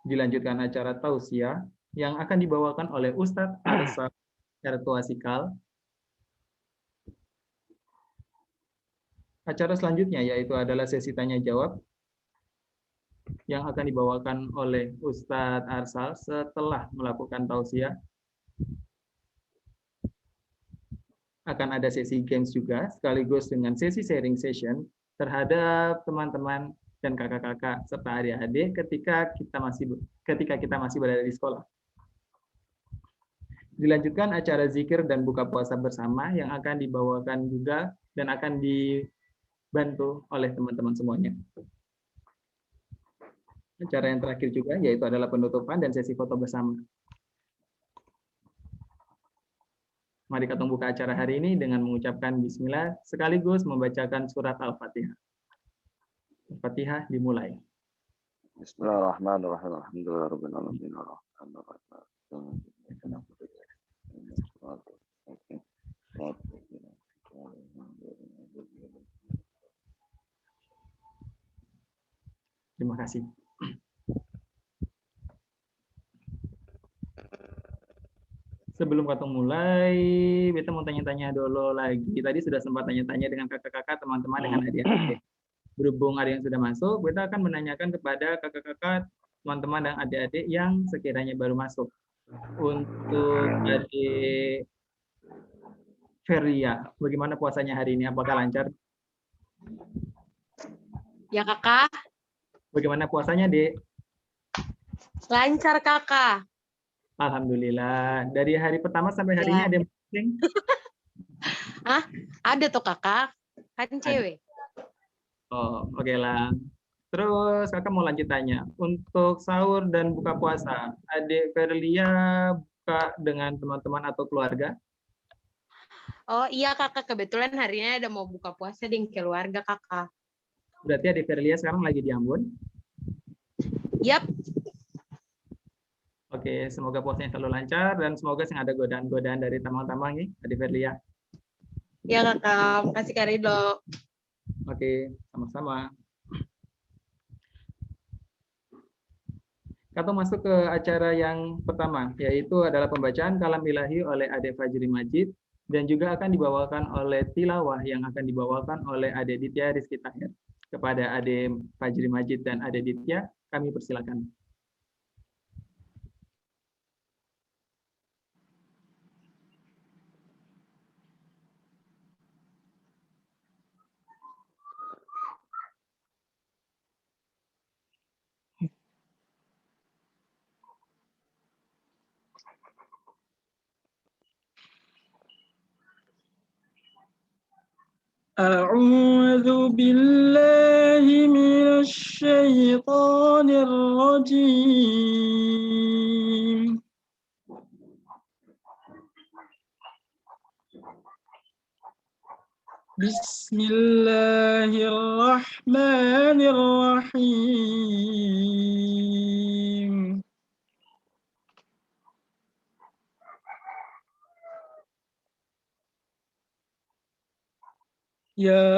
Dilanjutkan acara tausiah yang akan dibawakan oleh Ustadz Arsal Ertuasikal. Acara selanjutnya yaitu adalah sesi tanya jawab yang akan dibawakan oleh Ustadz Arsal setelah melakukan tausiah. Akan ada sesi games juga sekaligus dengan sesi sharing session terhadap teman-teman dan kakak-kakak serta adik-adik ketika kita masih berada di sekolah. Dilanjutkan acara zikir dan buka puasa bersama yang akan dibawakan juga dan akan dibantu oleh teman-teman semuanya. Acara yang terakhir juga yaitu adalah penutupan dan sesi foto bersama. Mari kita buka acara hari ini dengan mengucapkan bismillah sekaligus membacakan surat Al-Fatihah. Al-Fatihah dimulai. Bismillahirrahmanirrahim. Alhamdulillahirabbil alamin. Terima kasih. Sebelum kita mulai, kita mau tanya-tanya dulu lagi. Tadi sudah sempat tanya-tanya dengan kakak-kakak, teman-teman, dengan adik-adik. Berhubung ada yang sudah masuk, kita akan menanyakan kepada kakak-kakak, teman-teman, dan adik-adik yang sekiranya baru masuk. Untuk adik Feria, bagaimana puasanya hari ini? Apakah lancar? Ya, Kakak. Bagaimana puasanya, Dek? Lancar, Kakak. Alhamdulillah. Dari hari pertama sampai hari ini ada yang pusing? Hah? Ada tuh, Kakak. Kan cewek. Oh, oke lah. Terus kakak mau lanjut tanya. Untuk sahur dan buka puasa, adik Verlia buka dengan teman-teman atau keluarga? Oh iya, Kakak. Kebetulan hari ini ada mau buka puasa dengan keluarga, Kakak. Berarti adik Verlia sekarang lagi di Ambon? Yap. Oke, semoga puasanya selalu lancar dan semoga ada godaan-godaan dari tamang-tamang nih, adik Verlia. Ya, Kakak. Makasih, Kak Ridho. Oke, sama-sama. Kita masuk ke acara yang pertama, yaitu adalah pembacaan kalam ilahi oleh Ade Fajri Majid, dan juga akan dibawakan oleh tilawah yang akan dibawakan oleh Ade Ditya Rizky Tahir. Kepada Ade Fajri Majid dan Ade Ditya, kami persilakan. أعوذ بالله من الشيطان الرجيم بسم الله الرحمن الرحيم يا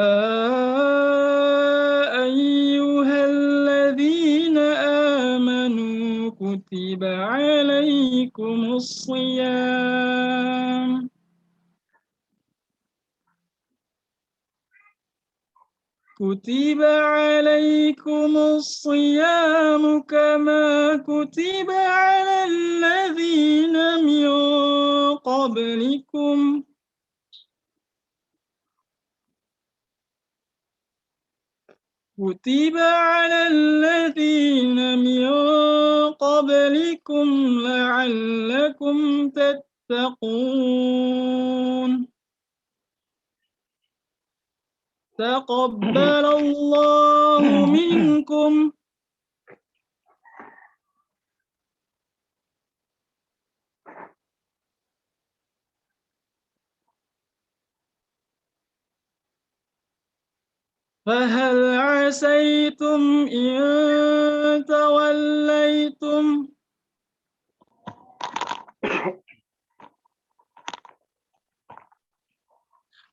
أيها الذين آمنوا كتب عليكم الصيام كتب عليكم الصيام كما كتب على الذين من قبلكم كتب على الذين من قبلكم لعلكم تتقون تقبل الله منكم فهل عسيتم إن توليتم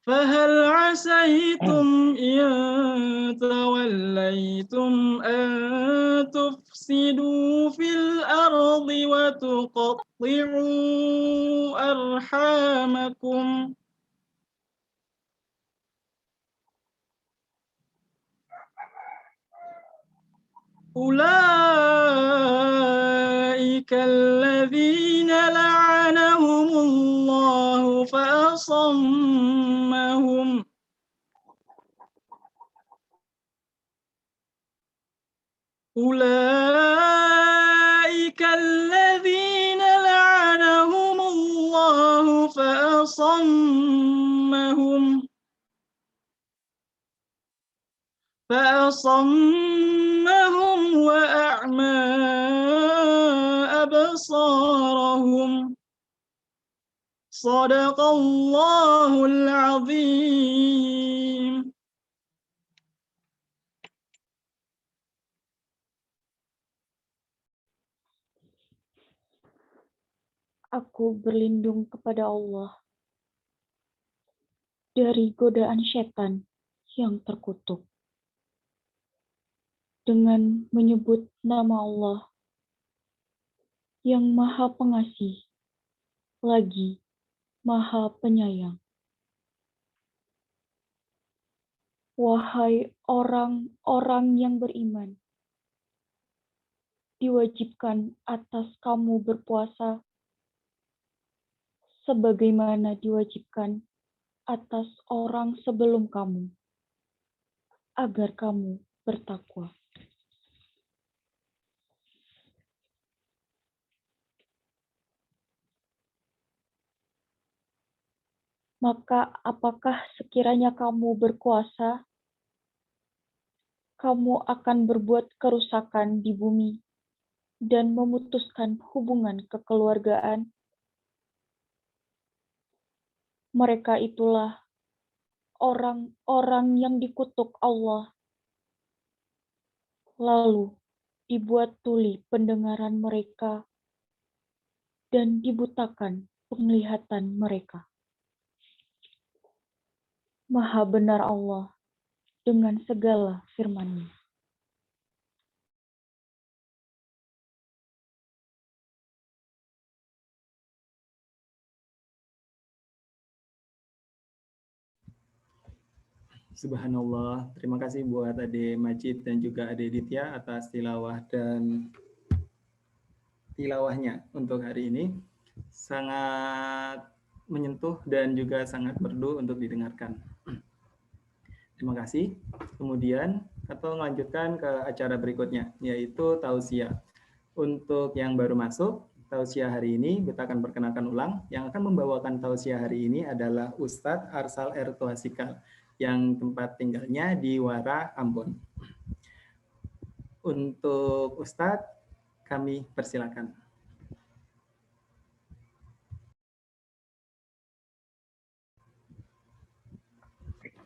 فهل عسيتم إن توليتم أن تفسدوا في الأرض وتقطعوا أرحامكم أولئك الذين لعنهم الله فأصمهم أولئك الذين لعنهم الله فأصمهم وأعمى أبصارهم صدق الله العظيم. Aku berlindung kepada Allah dari godaan setan yang terkutuk dengan menyebut nama Allah yang Maha Pengasih lagi Maha Penyayang. Wahai orang-orang yang beriman, diwajibkan atas kamu berpuasa sebagaimana diwajibkan atas orang sebelum kamu, agar kamu bertakwa. Maka apakah sekiranya kamu berkuasa, kamu akan berbuat kerusakan di bumi dan memutuskan hubungan kekeluargaan? Mereka itulah orang-orang yang dikutuk Allah, lalu dibuat tuli pendengaran mereka dan dibutakan penglihatan mereka. Maha benar Allah dengan segala firman-Nya. Subhanallah. Terima kasih buat Ade Majid dan juga Ade Ditya atas tilawah dan tilawahnya untuk hari ini. Sangat menyentuh dan juga sangat merdu untuk didengarkan. Terima kasih. Kemudian atau melanjutkan ke acara berikutnya, yaitu tausiah. Untuk yang baru masuk, tausiah hari ini kita akan perkenalkan ulang. Yang akan membawakan tausiah hari ini adalah Ustadz Arsal Ertuasikal yang tempat tinggalnya di Wara, Ambon. Untuk Ustadz, kami persilakan.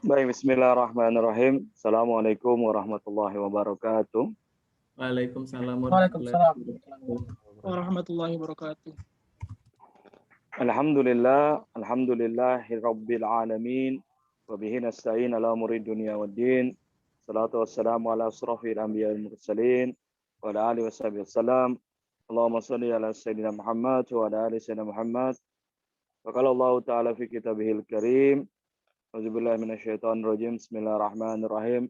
Baik, bismillahirrahmanirrahim. Assalamualaikum warahmatullahi wabarakatuh. Waalaikumsalam warahmatullahi wabarakatuh. Alhamdulillahi rabbil alamin. Wa bihi nasta'in ala umuri dunya waddin. Salatu wassalamu ala asrafil anbiya wal mursalin wa ala alihi washabihi wassalam. Allahumma shalli ala sayyidina Muhammad wa ala ali sayyidina Muhammad. Wa qala Allah ta'ala fi kitabihil karim. A'udzubillahi minasyaitonir rajim. Bismillahirrahmanirrahim.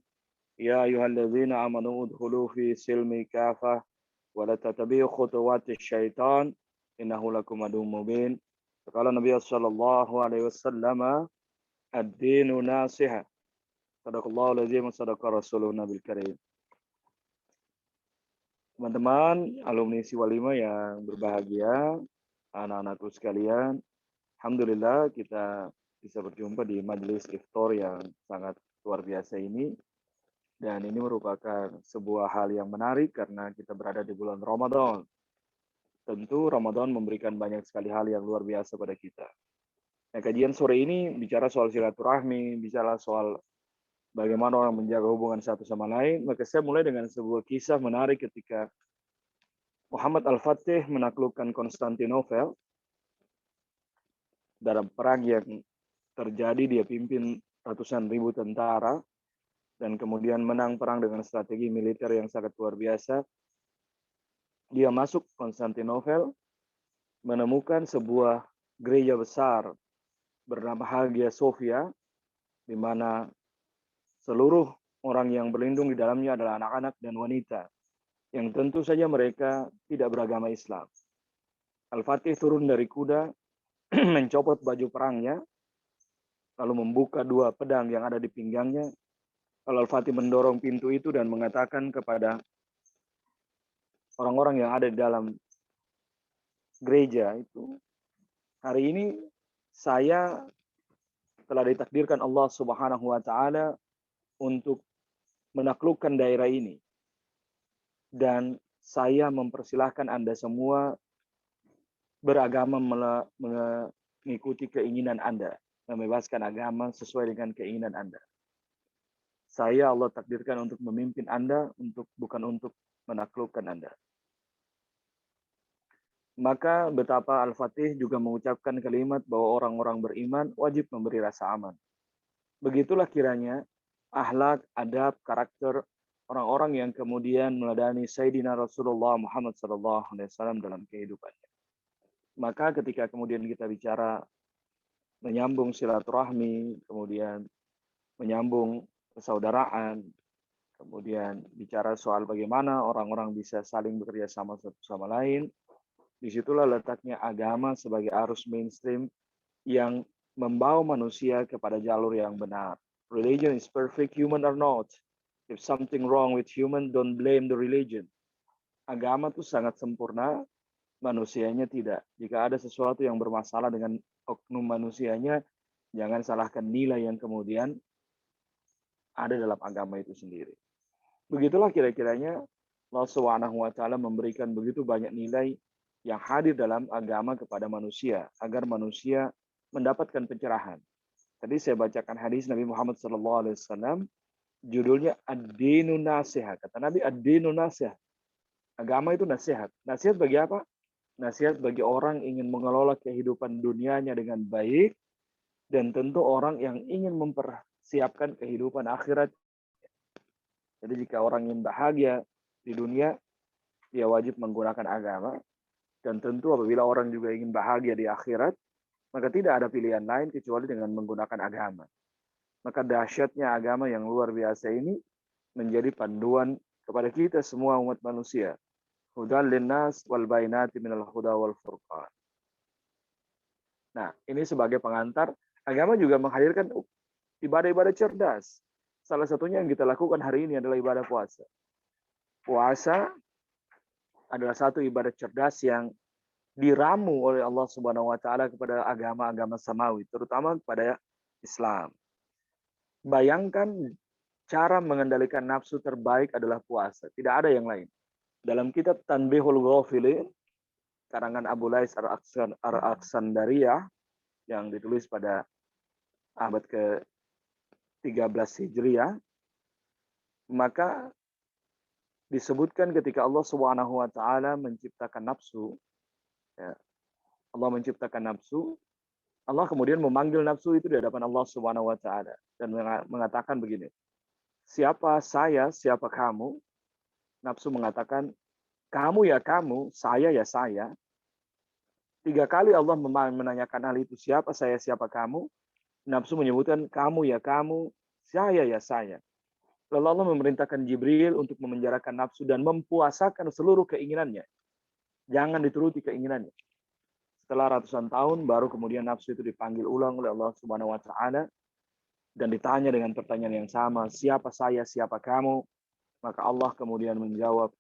Ya ayyuhalladzina amanu udkhulu fi silmi kafah wa la tattabi'u khutuwatish syaitan innahu lakum aduwwun mubin. Qala Nabi sallallahu alaihi wasallam ad-dinu nasiha. Sadaqallahu alazim wa sadaqa rasulun nabil karim. Teman-teman alumni Siwalima yang berbahagia, anak-anakku sekalian, alhamdulillah kita bisa berjumpa di majelis iftar yang sangat luar biasa ini. Dan ini merupakan sebuah hal yang menarik karena kita berada di bulan Ramadan. Tentu Ramadan memberikan banyak sekali hal yang luar biasa pada kita. Nah, kajian sore ini bicara soal silaturahmi, bicara soal bagaimana orang menjaga hubungan satu sama lain. Maka saya mulai dengan sebuah kisah menarik ketika Muhammad Al-Fatih menaklukkan Konstantinopel dalam perang yang terjadi. Dia pimpin ratusan ribu tentara dan kemudian menang perang dengan strategi militer yang sangat luar biasa. dia masuk Konstantinopel, menemukan sebuah gereja besar bernama Hagia Sophia, di mana seluruh orang yang berlindung di dalamnya adalah anak-anak dan wanita, yang tentu saja mereka tidak beragama Islam. Al-Fatih turun dari kuda, mencopot baju perangnya, lalu membuka dua pedang yang ada di pinggangnya. Lalu Al-Fatih mendorong pintu itu dan mengatakan kepada orang-orang yang ada di dalam gereja itu, hari ini saya telah ditakdirkan Allah Subhanahu wa taala untuk menaklukkan daerah ini. Dan saya mempersilahkan Anda semua beragama mengikuti keinginan Anda, membebaskan agama sesuai dengan keinginan Anda. Saya Allah takdirkan untuk memimpin Anda, bukan untuk menaklukkan Anda. Maka betapa Al-Fatih juga mengucapkan kalimat bahwa orang-orang beriman wajib memberi rasa aman. Begitulah kiranya akhlak, adab, karakter orang-orang yang kemudian meladani Sayyidina Rasulullah Muhammad SAW dalam kehidupannya. Maka ketika kemudian kita bicara menyambung silaturahmi, kemudian menyambung persaudaraan, kemudian bicara soal bagaimana orang-orang bisa saling bekerja sama satu sama lain, disitulah letaknya agama sebagai arus mainstream yang membawa manusia kepada jalur yang benar. Religion is perfect, human or not. If something wrong with human, don't blame the religion. Agama itu sangat sempurna, manusianya tidak. Jika ada sesuatu yang bermasalah dengan oknum manusianya, jangan salahkan nilai yang kemudian ada dalam agama itu sendiri. Begitulah kira-kiranya Allah Subhanahu wa taala memberikan begitu banyak nilai yang hadir dalam agama kepada manusia agar manusia mendapatkan pencerahan. Tadi saya bacakan hadis Nabi Muhammad SAW, judulnya Ad-Dinu Nasihat. Kata Nabi, Ad-Dinu Nasihat. Agama itu nasihat. Nasihat bagi apa? Nasihat bagi orang ingin mengelola kehidupan dunianya dengan baik, dan tentu orang yang ingin mempersiapkan kehidupan akhirat. Jadi jika orang ingin bahagia di dunia, dia wajib menggunakan agama. Dan tentu apabila orang juga ingin bahagia di akhirat, maka tidak ada pilihan lain kecuali dengan menggunakan agama. Maka dahsyatnya agama yang luar biasa ini menjadi panduan kepada kita semua umat manusia. Hudan linnas wal bainati minal huda wal furqan. Nah, ini sebagai pengantar, agama juga menghadirkan ibadah-ibadah cerdas. Salah satunya yang kita lakukan hari ini adalah ibadah puasa. Puasa adalah satu ibadah cerdas yang diramu oleh Allah Subhanahu wa taala kepada agama-agama samawi, terutama kepada Islam. Bayangkan cara mengendalikan nafsu terbaik adalah puasa, tidak ada yang lain. Dalam kitab Tanbihul Ghafilin karangan Abu Lais Ar-Aqsandariyah yang ditulis pada abad ke-13 Hijriah, maka disebutkan ketika Allah Subhanahu wa taala menciptakan nafsu, ya, Allah menciptakan nafsu, Allah kemudian memanggil nafsu itu di hadapan Allah Subhanahu wa taala dan mengatakan begini, siapa saya, siapa kamu? Nafsu mengatakan, kamu ya kamu, saya ya saya. 3 kali Allah menanyakan hal itu, siapa saya, siapa kamu? Nafsu menyebutkan, kamu ya kamu, saya ya saya. Lalu Allah memerintahkan Jibril untuk memenjarakan nafsu dan mempuasakan seluruh keinginannya. Jangan dituruti keinginannya. Setelah ratusan tahun, baru kemudian nafsu itu dipanggil ulang oleh Allah Subhanahu wa taala dan ditanya dengan pertanyaan yang sama, siapa saya, siapa kamu? Maka Allah kemudian menjawab,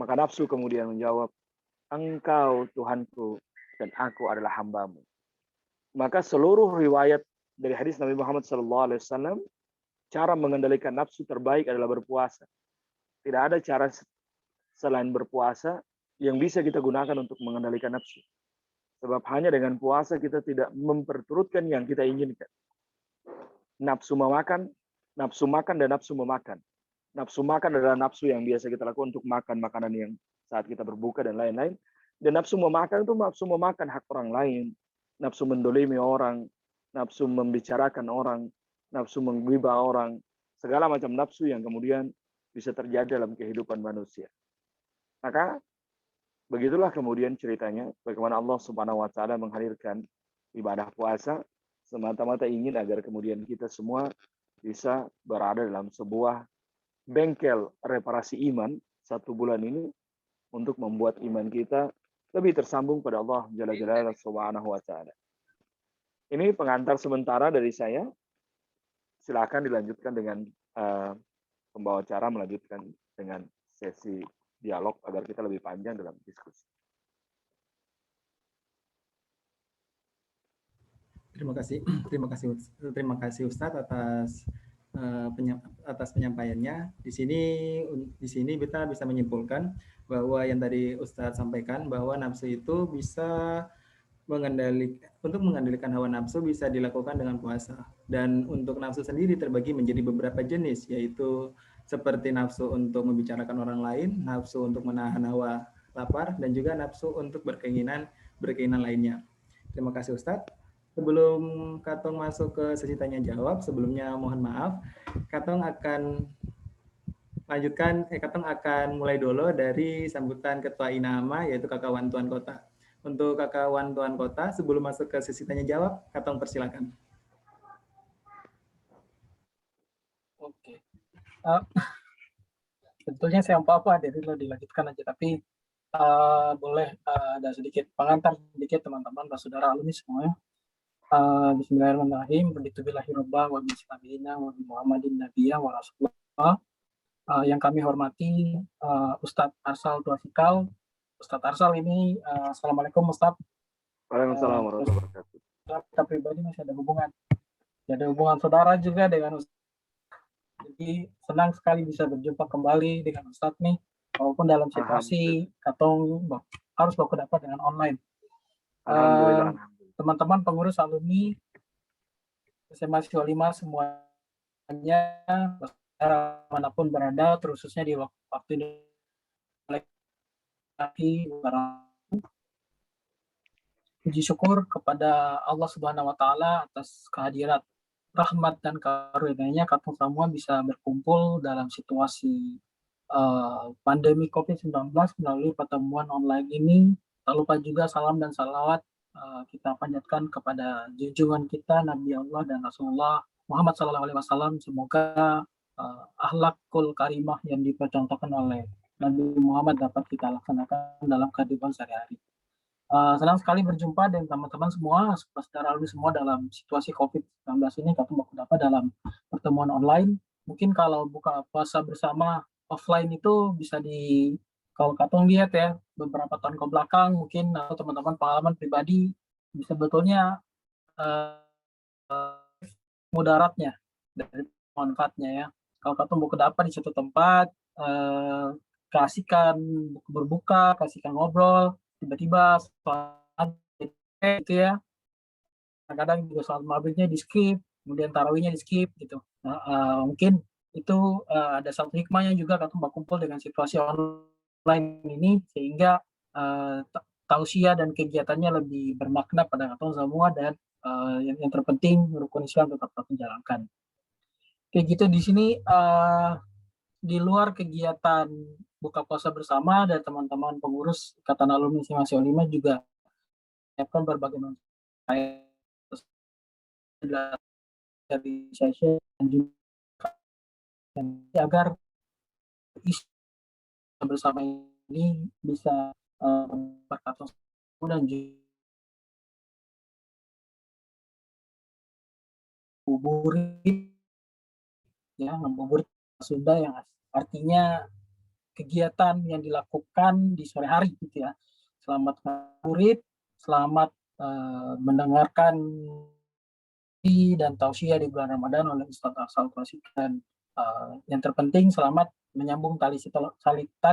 maka nafsu kemudian menjawab, engkau Tuhanku dan aku adalah hambamu. Maka seluruh riwayat dari hadis Nabi Muhammad SAW, cara mengendalikan nafsu terbaik adalah berpuasa. Tidak ada cara selain berpuasa yang bisa kita gunakan untuk mengendalikan nafsu. Sebab hanya dengan puasa kita tidak memperturutkan yang kita inginkan. Nafsu memakan, nafsu makan, dan nafsu memakan. Nafsu makan adalah nafsu yang biasa kita lakukan untuk makan makanan yang saat kita berbuka dan lain-lain. Dan nafsu memakan itu nafsu memakan hak orang lain. Nafsu mendolimi orang, nafsu membicarakan orang, nafsu menggibah orang, segala macam nafsu yang kemudian bisa terjadi dalam kehidupan manusia. Maka begitulah kemudian ceritanya bagaimana Allah Subhanahu wa taala menghadirkan ibadah puasa semata-mata ingin agar kemudian kita semua bisa berada dalam sebuah bengkel reparasi iman 1 bulan ini untuk membuat iman kita lebih tersambung pada Allah Jalla Jalaluhu Subhanahu wa taala. Ini pengantar sementara dari saya. Silakan dilanjutkan dengan pembawa acara melanjutkan dengan sesi dialog agar kita lebih panjang dalam diskusi. Terima kasih Ustadz atas penyampaiannya. Di sini kita bisa menyimpulkan bahwa yang tadi Ustadz sampaikan bahwa nafsu itu bisa untuk mengendalikan hawa nafsu bisa dilakukan dengan puasa. Dan untuk nafsu sendiri terbagi menjadi beberapa jenis, yaitu seperti nafsu untuk membicarakan orang lain, nafsu untuk menahan hawa lapar, dan juga nafsu untuk berkeinginan lainnya. Terima kasih Ustadz. Sebelum Katong masuk ke sesi tanya jawab, sebelumnya mohon maaf, Katong akan mulai dulu dari sambutan Ketua Inama, yaitu Kakak Wan Tuan Kota. Untuk Kakak Wan Tuan Kota, sebelum masuk ke sesi tanya jawab, Katong persilakan. Oke. Sebetulnya saya apa-apa, jadi lo dilanjutkan aja. Tapi boleh ada sedikit pengantar sedikit teman-teman, saudara alumni semuanya. Bismillahirrahmanirrahim. Berditubilahirobah wa bismillahirrahmanirrahim wa Muhammadin Nabiyya wa Rasulullah. Yang kami hormati Ustadz Arsal Tuasikal. Ustadz Arsal ini, Assalamualaikum Ustadz. Waalaikumsalam warahmatullahi wabarakatuh. Kita pribadi masih ada hubungan. Ada hubungan saudara juga dengan Ustadz. Jadi senang sekali bisa berjumpa kembali dengan Ustadz nih, walaupun dalam situasi Katong harus berdapat dengan online. Alhamdulillah. Teman-teman pengurus alumni SMA 5 semuanya manapun berada, terkhususnya di waktu ini puji syukur kepada Allah Subhanahu wa taala atas kehadiran rahmat dan karunia-Nya Katong semua bisa berkumpul dalam situasi pandemi COVID-19 melalui pertemuan online ini. Tak lupa juga salam dan salawat kita panjatkan kepada junjungan kita Nabi Allah dan Rasulullah Muhammad SAW. Semoga akhlakul karimah yang dipercontohkan oleh Nabi Muhammad dapat kita laksanakan dalam kehidupan sehari-hari. Senang sekali berjumpa dengan teman-teman semua, saudara alumni semua dalam situasi COVID-19 ini. Kita dapat dalam pertemuan online. Mungkin kalau buka puasa bersama offline itu bisa kalau Katong lihat ya, beberapa tahun ke belakang mungkin atau teman-teman pengalaman pribadi bisa betulnya mudaratnya dari manfaatnya ya. Kalau Katong buka dapat di satu tempat, kasihkan berbuka, kasihkan ngobrol, tiba-tiba sholat gitu ya. Kadang-kadang juga sholat maghribnya di skip, kemudian tarawihnya di skip gitu. Mungkin itu ada satu hikmahnya juga Katong berkumpul dengan situasi online ini, sehingga tausiah dan kegiatannya lebih bermakna pada Katong semua, dan yang terpenting rukun Islam tetap menjalankan. Kayak gitu di sini di luar kegiatan buka puasa bersama dan teman-teman pengurus Ikatan Alumni SMA 5 juga menyiapkan berbagai macam dari sesi dan juga agar bersama ini bisa berkata dan ngabuburit ya, ngabuburit Sunda yang artinya kegiatan yang dilakukan di sore hari gitu ya. Selamat ngabuburit, selamat mendengarkan dan tausiah di bulan Ramadan oleh Ustadz Arsal Tuasikal, dan yang terpenting selamat menyambung tali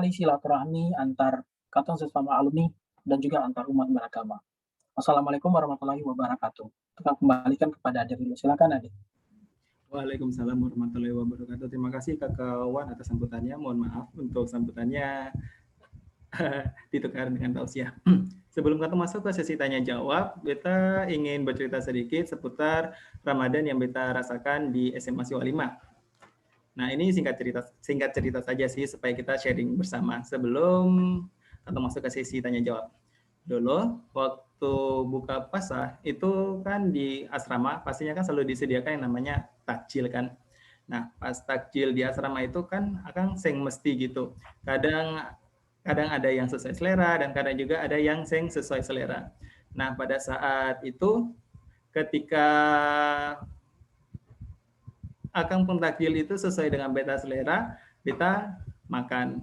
silaturahmi antar Katong sesama alumni dan juga antar umat beragama. Wassalamualaikum warahmatullahi wabarakatuh. Kita kembalikan kepada Adik dulu. Silakan Adik. Waalaikumsalam warahmatullahi wabarakatuh. Terima kasih Kakak Wan atas sambutannya. Mohon maaf untuk sambutannya ditukar dengan tausiah. Sebelum kita masuk ke sesi tanya jawab, kita ingin bercerita sedikit seputar Ramadan yang kita rasakan di SMA 5. Nah, ini singkat cerita saja sih supaya kita sharing bersama. Sebelum atau masuk ke sesi tanya jawab. Dulu waktu buka puasa itu kan di asrama pastinya kan selalu disediakan yang namanya takjil kan. Nah, pas takjil di asrama itu kan akan sing mesti gitu. Kadang ada yang sesuai selera dan kadang juga ada yang sing sesuai selera. Nah, pada saat itu ketika akang pun takjil itu sesuai dengan beta selera, beta makan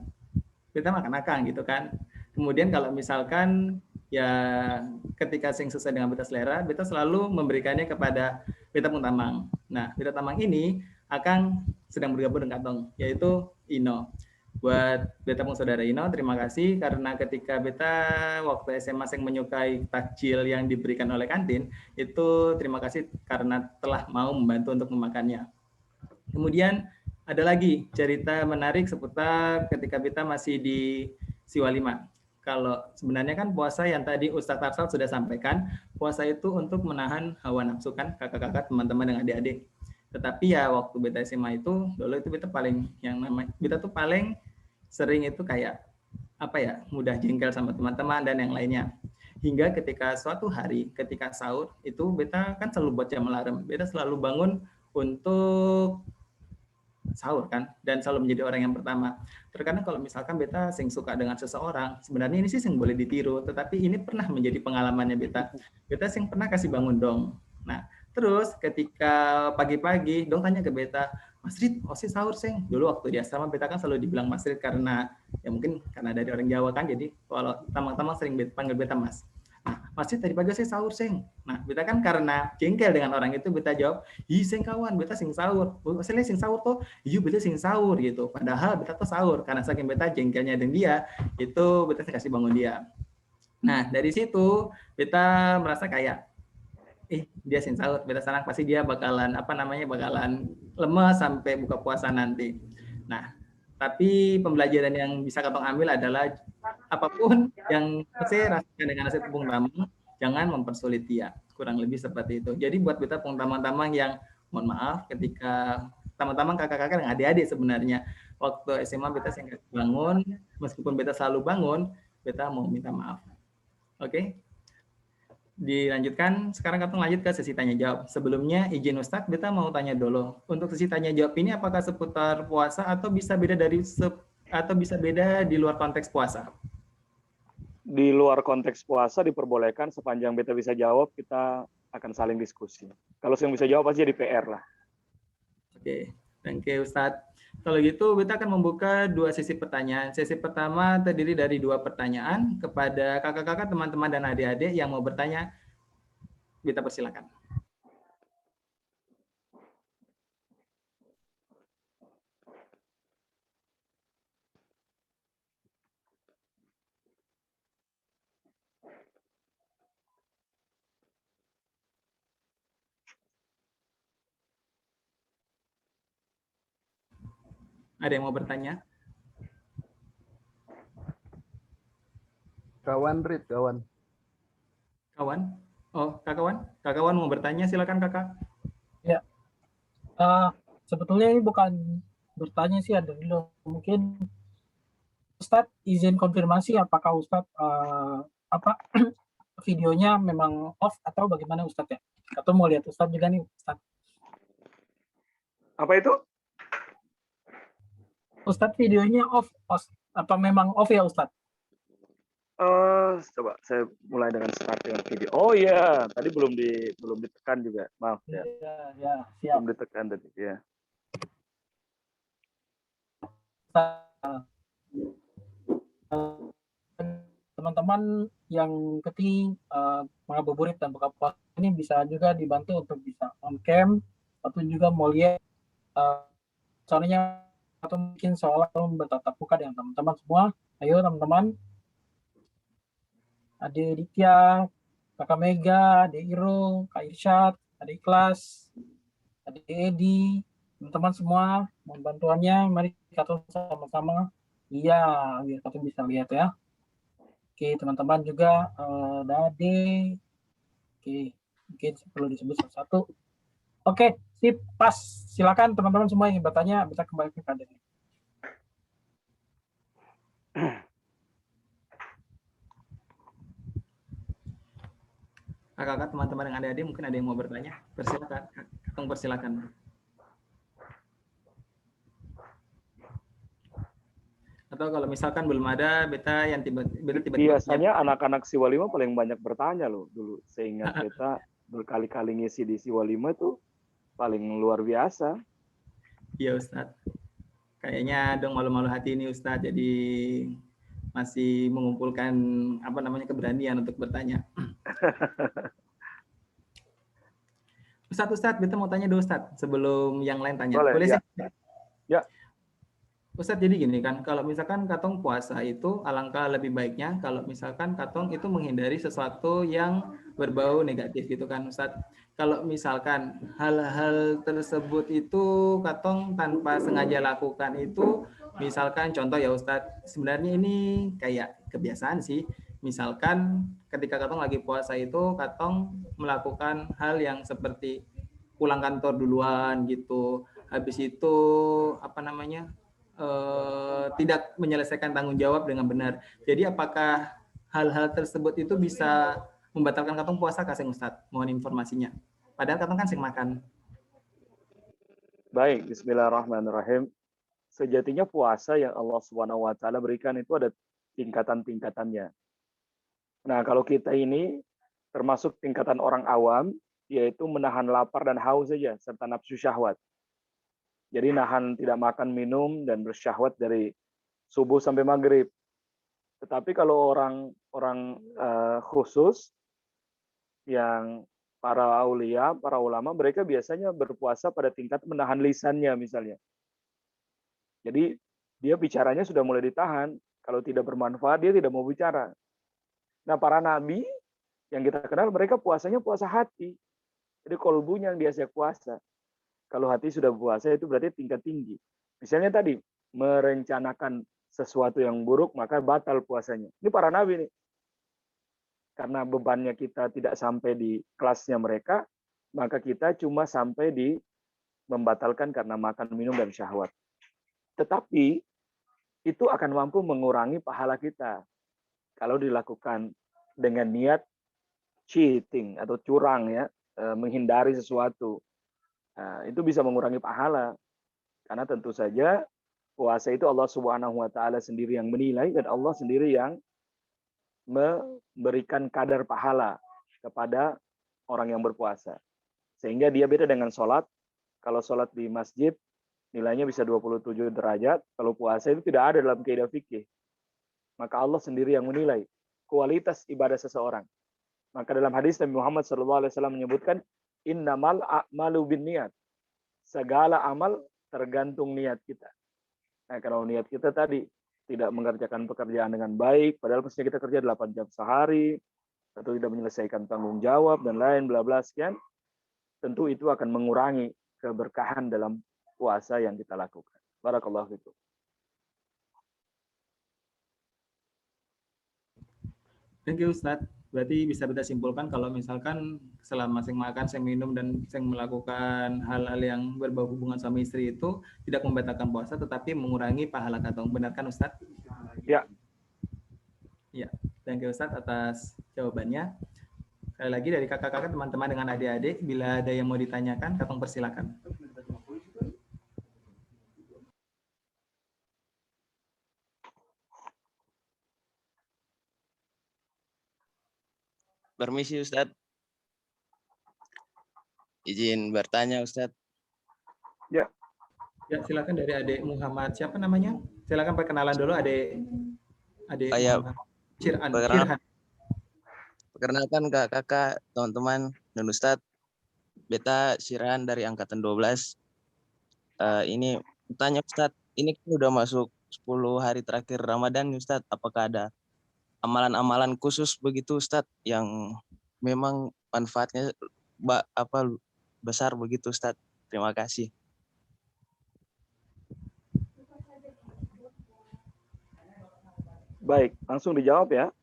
akang gitu kan. Kemudian kalau misalkan ya ketika sing sesuai dengan beta selera, beta selalu memberikannya kepada beta pun tamang. Nah, beta tamang ini akan sedang bergabung dengan katong, yaitu Ino. Buat beta pun saudara Ino, terima kasih karena ketika beta waktu SMA yang menyukai takjil yang diberikan oleh kantin, itu terima kasih karena telah mau membantu untuk memakannya. Kemudian ada lagi cerita menarik seputar ketika beta masih di Siwalima. Kalau sebenarnya kan puasa yang tadi Ustadz Arsal sudah sampaikan, puasa itu untuk menahan hawa nafsu kan kakak-kakak, teman-teman dan adik-adik. Tetapi ya waktu beta SMA itu, dulu itu beta paling yang namanya, beta tuh paling sering itu kayak apa ya, mudah jengkel sama teman-teman dan yang lainnya. Hingga ketika suatu hari, ketika sahur, itu beta kan selalu buat jam alarm. Beta selalu bangun untuk sahur kan, dan selalu menjadi orang yang pertama. Terkadang kalau misalkan beta sing suka dengan seseorang, sebenarnya ini sih sing boleh ditiru, tetapi ini pernah menjadi pengalamannya beta. Beta sing pernah kasih bangun dong. Nah, terus ketika pagi-pagi dong tanya ke beta, Mas Rid, osi sahur sing. Dulu waktu di asrama beta kan selalu dibilang Mas Rid karena ya mungkin karena dari orang Jawa kan, jadi kalau tamang-tamang sering panggil beta Mas. Nah, Mas Rid tadi pagi saya sahur sing. Nah, beta kan karena jengkel dengan orang itu, beta jawab, "Ih, sing kawan, beta sing sahur." Saya sing sahur tuh, "Iya, beta sing sahur" gitu. Padahal beta tuh sahur karena saking beta jengkelnya dengan dia, itu beta kasih bangun dia. Nah, dari situ beta merasa kayak dia sing sahur, beta senang pasti dia bakalan bakalan lemes sampai buka puasa nanti. Nah, tapi pembelajaran yang bisa katong ambil adalah apapun yang saya rasakan dengan nasi tepung tamang, jangan mempersulit dia. Kurang lebih seperti itu. Jadi buat beta tepung tamang-tamang yang mohon maaf ketika tamang-tamang kakak-kakak dan adik-adik sebenarnya waktu SMA beta sing bangun, meskipun beta selalu bangun, beta mau minta maaf. Oke? Dilanjutkan, sekarang kita lanjut ke sesi tanya jawab. Sebelumnya izin Ustadz, beta mau tanya dulu. Untuk sesi tanya jawab ini apakah seputar puasa atau bisa beda di luar konteks puasa? Di luar konteks puasa diperbolehkan, sepanjang beta bisa jawab, kita akan saling diskusi. Kalau yang bisa jawab pasti jadi PR lah. Oke, thank you Ustadz. Kalau gitu, beta akan membuka dua sesi pertanyaan. Sesi pertama terdiri dari 2 pertanyaan kepada kakak-kakak, teman-teman, dan adik-adik yang mau bertanya. Beta persilakan. Ada yang mau bertanya? Kawan Rid, kawan. Kawan? Oh, Kakawan mau bertanya, silakan kakak. Ya, sebetulnya ini bukan bertanya sih, ada dulu. Mungkin Ustadz izin konfirmasi apakah Ustadz videonya memang off atau bagaimana Ustadz ya? Atau mau lihat Ustadz juga nih Ustadz. Apa itu? Ustadz videonya off, apa memang off ya Ustadz? Coba saya mulai dengan start dengan video. Oh iya, tadi belum ditekan juga. Maaf ya. Ya, siap. Belum ditekan tadi ya. Teman-teman yang keting mengabuburit dan buka puasa ini bisa juga dibantu untuk bisa on cam atau juga mau lihat soalnya atau mungkin seolah bertatap muka dengan teman-teman semua. Ayo teman-teman, Adik Ditya, Kakak Mega, Adik Irul, Kak Irsyad, Adik Ikhlas, Adik Edi, teman-teman semua, mohon bantuannya, mari kita sama-sama. Iya, biar kita bisa lihat ya. Oke, teman-teman juga, Dade, oke, mungkin perlu disebut satu-satu. Oke, sip, pas. Silakan teman-teman semua yang ingin bertanya, bisa kembali ke kader. Kakak, teman-teman yang adik-adik mungkin ada yang mau bertanya. Persilakan, Katong persilakan. Atau kalau misalkan belum ada, beta yang tiba-tiba Biasanya anak-anak Siwa 5 paling banyak bertanya loh dulu. Seingat beta berkali-kali ngisi di Siwa 5 tuh paling luar biasa. Iya Ustadz. Kayaknya dong malu-malu hati ini Ustadz, jadi masih mengumpulkan keberanian untuk bertanya. Ustadz, beta mau tanya dulu Ustadz sebelum yang lain tanya. Boleh, Boleh ya. sih? Ya. Ustadz, jadi gini kan, kalau misalkan katong puasa itu alangkah lebih baiknya kalau misalkan katong itu menghindari sesuatu yang berbau negatif gitu kan Ustadz. Kalau misalkan hal-hal tersebut itu katong tanpa sengaja lakukan itu, misalkan contoh ya Ustadz, sebenarnya ini kayak kebiasaan sih. Misalkan ketika katong lagi puasa itu katong melakukan hal yang seperti pulang kantor duluan gitu. Habis itu tidak menyelesaikan tanggung jawab dengan benar. Jadi apakah hal-hal tersebut itu bisa membatalkan katong puasa kasih Ustadz? Mohon informasinya. Padahal katong kan sing makan. Baik, bismillahirrahmanirrahim. Sejatinya puasa yang Allah Subhanahu wa taala berikan itu ada tingkatan-tingkatannya. Nah, kalau kita ini termasuk tingkatan orang awam, yaitu menahan lapar dan haus saja serta nafsu syahwat. Jadi nahan tidak makan, minum, dan bersyahwat dari subuh sampai maghrib. Tetapi kalau orang khusus, yang para aulia, para ulama, mereka biasanya berpuasa pada tingkat menahan lisannya misalnya. Jadi dia bicaranya sudah mulai ditahan. Kalau tidak bermanfaat, dia tidak mau bicara. Nah, para nabi yang kita kenal, mereka puasanya puasa hati. Jadi kolbunya yang diajak puasa. Kalau hati sudah puasa itu berarti tingkat tinggi. Misalnya tadi, merencanakan sesuatu yang buruk, maka batal puasanya. Ini para nabi nih. Karena bebannya kita tidak sampai di kelasnya mereka, maka kita cuma sampai di membatalkan karena makan, minum, dan syahwat. Tetapi, itu akan mampu mengurangi pahala kita. Kalau dilakukan dengan niat cheating atau curang, ya, menghindari sesuatu. Nah, itu bisa mengurangi pahala. Karena tentu saja puasa itu Allah Subhanahu wa taala sendiri yang menilai dan Allah sendiri yang memberikan kadar pahala kepada orang yang berpuasa. Sehingga dia beda dengan sholat. Kalau sholat di masjid nilainya bisa 27 derajat, kalau puasa itu tidak ada dalam kaidah fikih. Maka Allah sendiri yang menilai kualitas ibadah seseorang. Maka dalam hadis Nabi Muhammad SAW menyebutkan innamal a'malu binniyat. Segala amal tergantung niat kita. Nah, kalau niat kita tadi tidak mengerjakan pekerjaan dengan baik, padahal mestinya kita kerja 8 jam sehari, atau tidak menyelesaikan tanggung jawab dan lain bla bla sekian, tentu itu akan mengurangi keberkahan dalam puasa yang kita lakukan. Barakallahu fikum. Thank you Ustadz. Berarti bisa kita simpulkan kalau misalkan selama sing makan, sing minum, dan sing melakukan hal-hal yang berbau hubungan sama istri itu tidak membatalkan puasa, tetapi mengurangi pahala katong. Benar kan Ustadz? Ya. Ya, thank you Ustadz atas jawabannya. Sekali lagi dari kakak-kakak, teman-teman dengan adik-adik, bila ada yang mau ditanyakan, katong persilakan. Permisi Ustadz. Izin bertanya Ustadz. Ya. Ya, silakan dari adik Muhammad. Siapa namanya? Silakan perkenalan dulu adik Muhammad. Cirhan. Perkenalkan kakak, teman-teman, dan Ustadz. Beta Cirhan dari angkatan 12. Ini tanya Ustadz, ini kan udah masuk 10 hari terakhir Ramadan Ustadz. Apakah ada amalan-amalan khusus begitu Ustadz yang memang manfaatnya besar begitu Ustadz? Terima kasih. Baik, langsung dijawab ya.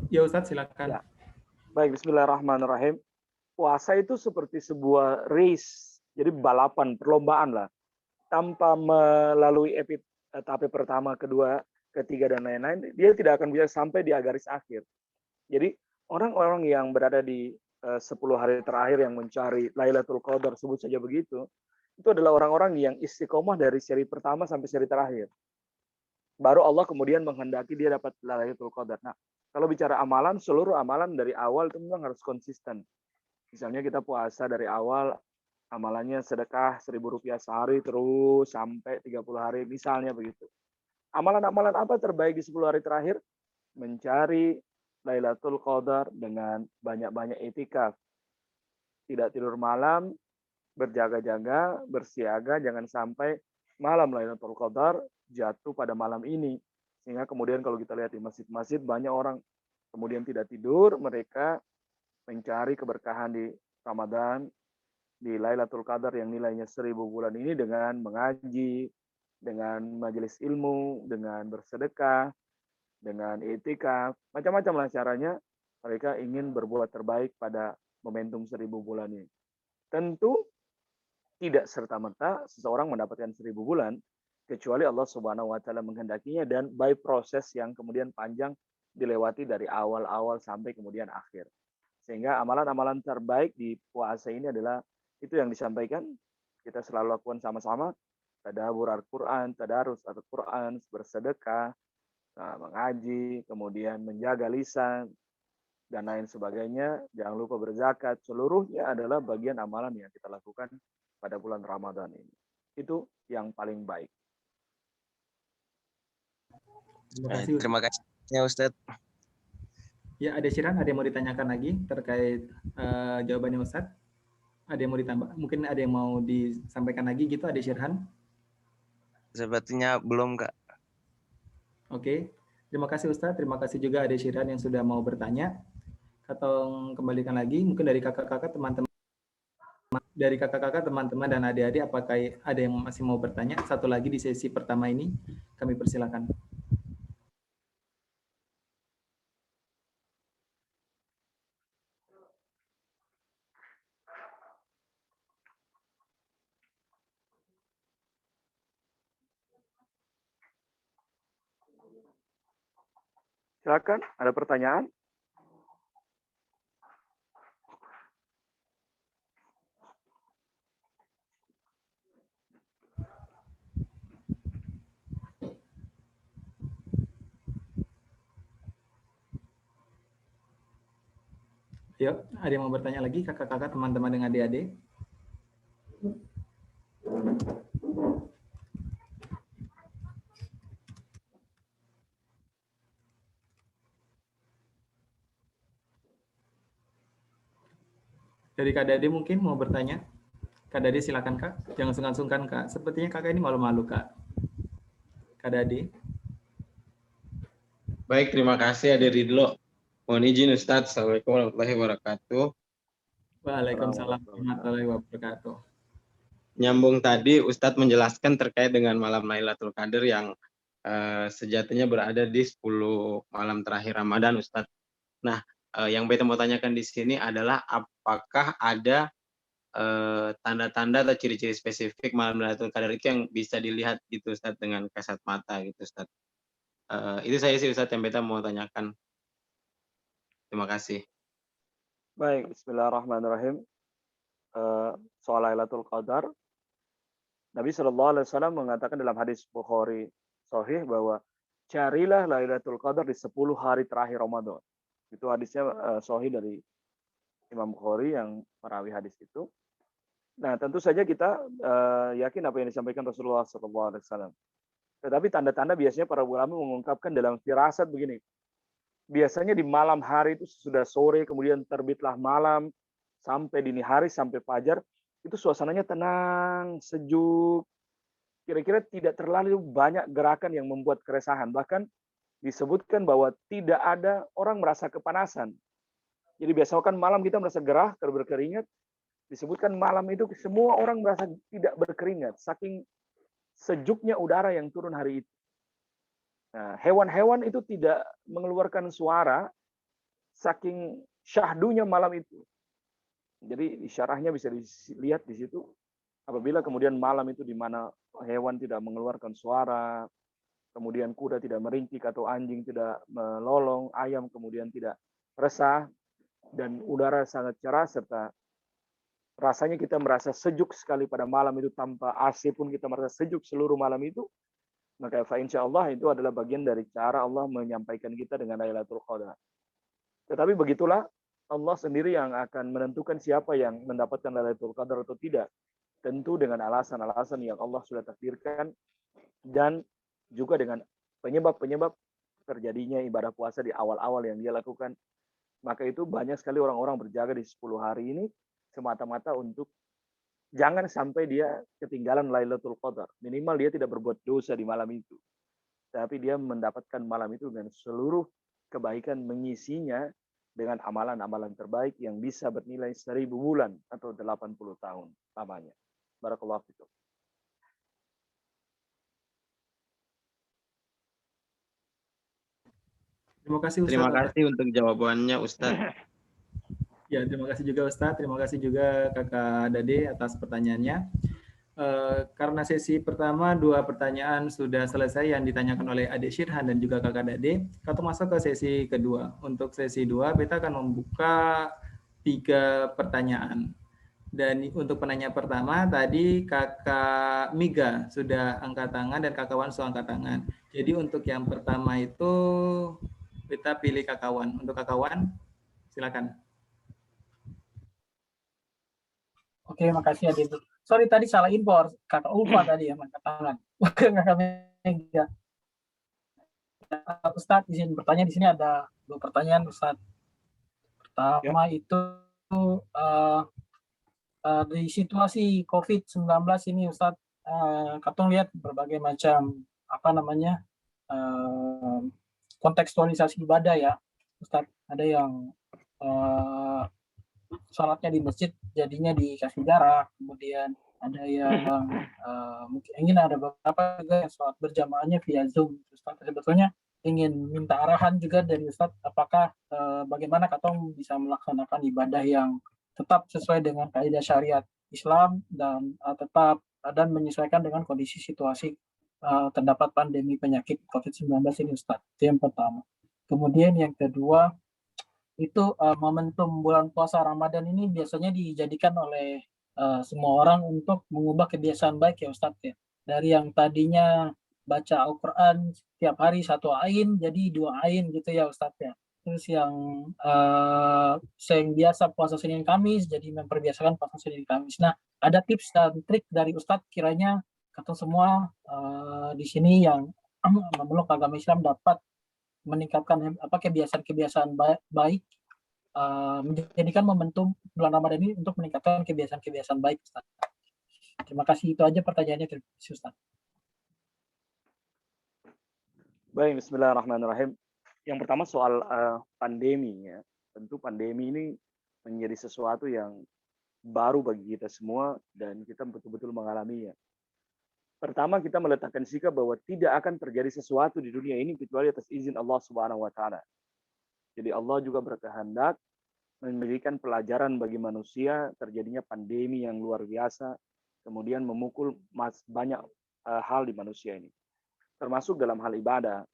Ya Ustadz, silakan. Ya. Baik, bismillahirrahmanirrahim. Puasa itu seperti sebuah race, jadi balapan, perlombaan lah. Tanpa melalui etape pertama, kedua, ketiga, dan lain-lain, dia tidak akan bisa sampai di garis akhir. Jadi orang-orang yang berada di 10 hari terakhir yang mencari Lailatul Qadar, sebut saja begitu, itu adalah orang-orang yang istiqomah dari seri pertama sampai seri terakhir. Baru Allah kemudian menghendaki dia dapat Lailatul Qadar. Nah, kalau bicara amalan, seluruh amalan dari awal itu memang harus konsisten. Misalnya kita puasa dari awal, amalannya sedekah Rp1.000 sehari terus sampai 30 hari, misalnya begitu. Amalan-amalan apa terbaik di 10 hari terakhir? Mencari Lailatul Qadar dengan banyak-banyak itikaf. Tidak tidur malam, berjaga-jaga, bersiaga, jangan sampai malam Lailatul Qadar jatuh pada malam ini. Sehingga kemudian kalau kita lihat di masjid-masjid, banyak orang kemudian tidak tidur, mereka mencari keberkahan di Ramadan, di Lailatul Qadar yang nilainya 1000 bulan ini dengan mengaji, dengan majelis ilmu, dengan bersedekah, dengan itikaf, macam-macam lah caranya mereka ingin berbuat terbaik pada momentum 1000 bulan ini. Tentu tidak serta-merta seseorang mendapatkan 1000 bulan, kecuali Allah Subhanahu wa Ta'ala menghendakinya dan by proses yang kemudian panjang dilewati dari awal-awal sampai kemudian akhir. Sehingga amalan-amalan terbaik di puasa ini adalah itu yang disampaikan, kita selalu lakukan sama-sama, tadabbur Al-Quran, tadarus Al-Quran, bersedekah, mengaji, kemudian menjaga lisan, dan lain sebagainya. Jangan lupa berzakat. Seluruhnya adalah bagian amalan yang kita lakukan pada bulan Ramadan ini. Itu yang paling baik. Terima kasih ya Ustadz. Ya, ada Syirhan, ada yang mau ditanyakan lagi terkait jawabannya Ustadz? Ada yang mau ditambah? Mungkin ada yang mau disampaikan lagi gitu, ada Syirhan? Sepertinya belum, Kak. Oke, terima kasih Ustadz. Terima kasih juga ada Syirhan yang sudah mau bertanya. Katong kembalikan lagi, mungkin dari kakak-kakak, teman-teman dan adik-adik, apakah ada yang masih mau bertanya? Satu lagi di sesi pertama ini, kami persilakan. Silakan, ada pertanyaan? Yuk, ada yang mau bertanya lagi, kakak-kakak, teman-teman dengan adik-adik? Dari Kak Dade mungkin mau bertanya? Kak Dade silakan Kak, jangan sungkan-sungkan Kak. Sepertinya kakak ini malu-malu Kak. Kak Dade. Baik, terima kasih Ade Ridlo. Mohon izin Ustadz. Assalamualaikum warahmatullahi wabarakatuh. Waalaikumsalam warahmatullahi wabarakatuh. Nyambung tadi Ustadz menjelaskan terkait dengan malam Lailatul Qadar yang sejatinya berada di 10 malam terakhir Ramadan Ustadz. Nah, yang beta mau tanyakan di sini adalah apakah ada tanda-tanda atau ciri-ciri spesifik malam Lailatul Qadar itu yang bisa dilihat gitu Ustadz dengan kasat mata gitu Ustadz. Itu saya sih Ustadz yang beta mau tanyakan. Terima kasih. Baik, bismillahirrahmanirrahim. Soal Lailatul Qadar, Nabi SAW mengatakan dalam hadis Bukhari Sahih bahwa carilah Lailatul Qadar di 10 hari terakhir Ramadan. Itu hadisnya Sahih dari Imam Bukhari yang merawi hadis itu. Nah, tentu saja kita yakin apa yang disampaikan Rasulullah SAW. Tetapi tanda-tanda biasanya para ulama mengungkapkan dalam firasat begini. Biasanya di malam hari itu sudah sore, kemudian terbitlah malam, sampai dini hari, sampai fajar, itu suasananya tenang, sejuk. Kira-kira tidak terlalu banyak gerakan yang membuat keresahan. Bahkan disebutkan bahwa tidak ada orang merasa kepanasan. Jadi biasanya kan malam kita merasa gerah, berkeringat. Disebutkan malam itu semua orang merasa tidak berkeringat. Saking sejuknya udara yang turun hari itu. Nah, hewan-hewan itu tidak mengeluarkan suara saking syahdunya malam itu. Jadi syarahnya bisa dilihat di situ. Apabila kemudian malam itu di mana hewan tidak mengeluarkan suara, kemudian kuda tidak meringkik atau anjing tidak melolong, ayam kemudian tidak resah, dan udara sangat cerah serta rasanya kita merasa sejuk sekali pada malam itu, tanpa AC pun kita merasa sejuk seluruh malam itu, maka insya Allah itu adalah bagian dari cara Allah menyampaikan kita dengan Lailatul Qadar. Tetapi begitulah, Allah sendiri yang akan menentukan siapa yang mendapatkan Lailatul Qadar atau tidak. Tentu dengan alasan-alasan yang Allah sudah takdirkan dan juga dengan penyebab-penyebab terjadinya ibadah puasa di awal-awal yang dia lakukan. Maka itu banyak sekali orang-orang berjaga di 10 hari ini semata-mata untuk jangan sampai dia ketinggalan Lailatul Qadar. Minimal dia tidak berbuat dosa di malam itu. Tapi dia mendapatkan malam itu dengan seluruh kebaikan, mengisinya dengan amalan-amalan terbaik yang bisa bernilai 1000 bulan atau 80 tahun lamanya. Barakallahu fikum. Terima kasih Ustaz. Terima kasih untuk jawabannya Ustaz. Ya, terima kasih juga Ustaz. Terima kasih juga Kakak Dade atas pertanyaannya. Karena sesi pertama 2 pertanyaan sudah selesai yang ditanyakan oleh Adik Syirhan dan juga Kakak Dade, kita masuk ke sesi kedua. Untuk sesi 2, kita akan membuka 3 pertanyaan. Dan untuk penanya pertama, tadi Kakak Miga sudah angkat tangan dan Kakak Wan sudah angkat tangan. Jadi untuk yang pertama itu, kita pilih Kakak Wan. Untuk Kakak Wan, silakan. Oke, makasih Adik. Sorry tadi salah impor, Kakak Ulfa tadi yang angkat tangan. Bukan Kakak Mega. Ustadz, izin bertanya di sini ada 2 pertanyaan Ustadz. Pertama itu di situasi COVID-19 ini Ustadz, Katong lihat berbagai macam kontekstualisasi ibadah ya Ustadz. Ada yang sholatnya di masjid jadinya dikasih jarak, kemudian ada yang mungkin ingin ada beberapa juga yang sholat berjamaahnya via Zoom. Ustadz, sebetulnya ingin minta arahan juga dari Ustadz, apakah bagaimana Katong bisa melaksanakan ibadah yang tetap sesuai dengan kaidah syariat Islam dan dan menyesuaikan dengan kondisi situasi terdapat pandemi penyakit COVID-19 ini Ustadz. Itu yang pertama. Kemudian yang kedua, itu momentum bulan puasa Ramadan ini biasanya dijadikan oleh semua orang untuk mengubah kebiasaan baik ya Ustadz ya. Dari yang tadinya baca Al-Quran setiap hari 1 ain jadi 2 ain gitu ya Ustadz ya. Terus yang biasa puasa Senin Kamis jadi memperbiasakan puasa Senin Kamis. Nah, ada tips dan trik dari Ustadz kiranya kata semua di sini yang memeluk agama Islam dapat meningkatkan kebiasaan-kebiasaan baik, menjadikan momentum bulan Ramadan ini untuk meningkatkan kebiasaan-kebiasaan baik Ustaz. Terima kasih, itu aja pertanyaannya. Terima kasih Ustaz. Baik, bismillahirrahmanirrahim. Yang pertama soal pandemi ya. Tentu pandemi ini menjadi sesuatu yang baru bagi kita semua dan kita betul-betul mengalaminya. Pertama, kita meletakkan sikap bahwa tidak akan terjadi sesuatu di dunia ini kecuali atas izin Allah Subhanahu wa taala. Jadi Allah juga berkehendak memberikan pelajaran bagi manusia terjadinya pandemi yang luar biasa, kemudian memukul banyak hal di manusia ini. Termasuk dalam hal ibadah.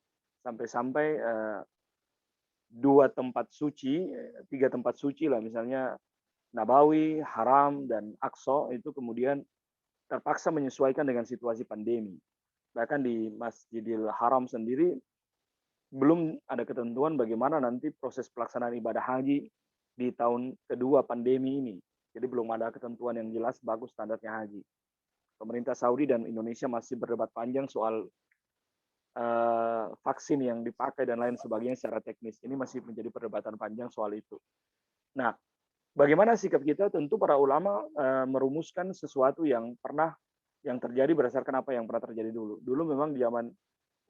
Sampai-sampai 3 tempat suci lah, misalnya Nabawi, Haram, dan Aqsa itu kemudian terpaksa menyesuaikan dengan situasi pandemi. Bahkan di Masjidil Haram sendiri belum ada ketentuan bagaimana nanti proses pelaksanaan ibadah haji di tahun kedua pandemi ini. Jadi belum ada ketentuan yang jelas bagus standarnya haji. Pemerintah Saudi dan Indonesia masih berdebat panjang soal vaksin yang dipakai dan lain sebagainya secara teknis. Ini masih menjadi perdebatan panjang soal itu. Nah, bagaimana sikap kita? Tentu para ulama merumuskan sesuatu yang terjadi berdasarkan apa yang pernah terjadi dulu. Dulu memang di zaman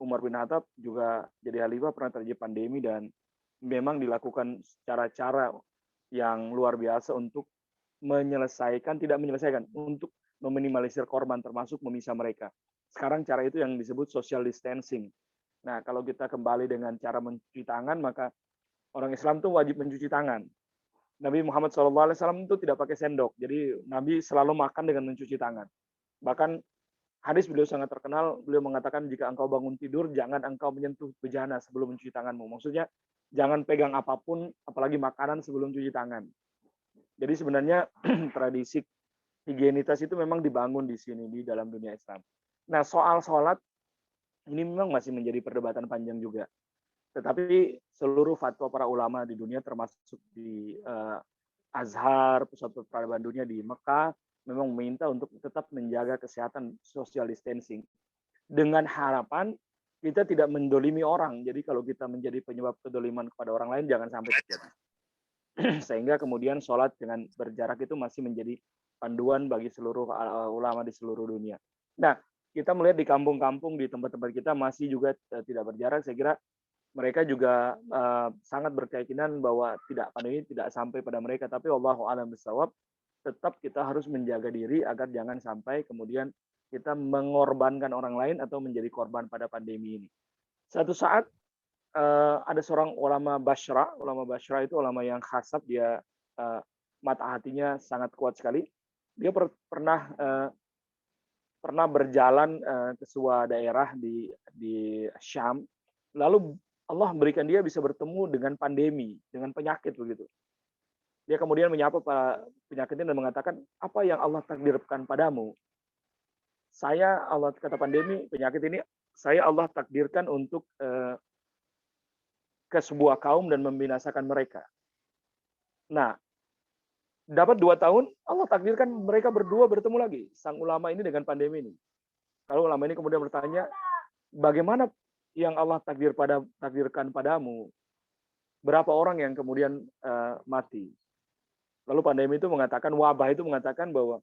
Umar bin Khattab juga jadi khalifah pernah terjadi pandemi dan memang dilakukan cara-cara yang luar biasa untuk untuk meminimalisir korban termasuk memisah mereka. Sekarang cara itu yang disebut social distancing. Nah, kalau kita kembali dengan cara mencuci tangan, maka orang Islam tuh wajib mencuci tangan. Nabi Muhammad SAW itu tidak pakai sendok. Jadi Nabi selalu makan dengan mencuci tangan. Bahkan hadis beliau sangat terkenal, beliau mengatakan jika engkau bangun tidur, jangan engkau menyentuh bejana sebelum mencuci tanganmu. Maksudnya jangan pegang apapun, apalagi makanan sebelum cuci tangan. Jadi sebenarnya tradisi higienitas itu memang dibangun di sini di dalam dunia Islam. Nah, soal sholat ini memang masih menjadi perdebatan panjang juga. Tetapi seluruh fatwa para ulama di dunia termasuk di Azhar, pusat peradaban dunia di Mekah, memang meminta untuk tetap menjaga kesehatan social distancing. Dengan harapan kita tidak mendolimi orang. Jadi kalau kita menjadi penyebab kedoliman kepada orang lain, jangan sampai terjadi. Sehingga kemudian sholat dengan berjarak itu masih menjadi panduan bagi seluruh ulama di seluruh dunia. Nah, kita melihat di kampung-kampung, di tempat-tempat kita masih juga tidak berjarak. Saya kira mereka juga sangat berkeyakinan bahwa pandemi tidak sampai pada mereka. Tapi Wallahu a'lam bishawab, tetap kita harus menjaga diri agar jangan sampai kemudian kita mengorbankan orang lain atau menjadi korban pada pandemi ini. Suatu saat ada seorang ulama Basra itu ulama yang khasab, dia mata hatinya sangat kuat sekali. Dia pernah berjalan ke sebuah daerah di Syam, lalu Allah berikan dia bisa bertemu dengan pandemi, dengan penyakit begitu. Dia kemudian menyapa penyakitnya dan mengatakan, apa yang Allah takdirkan padamu? Allah kata pandemi, penyakit ini, Allah takdirkan untuk ke sebuah kaum dan membinasakan mereka. Nah, dapat 2 tahun, Allah takdirkan mereka berdua bertemu lagi, sang ulama ini dengan pandemi ini. Kalau ulama ini kemudian bertanya, bagaimana yang Allah takdirkan padamu? Berapa orang yang kemudian mati? Lalu pandemi itu mengatakan, wabah itu mengatakan bahwa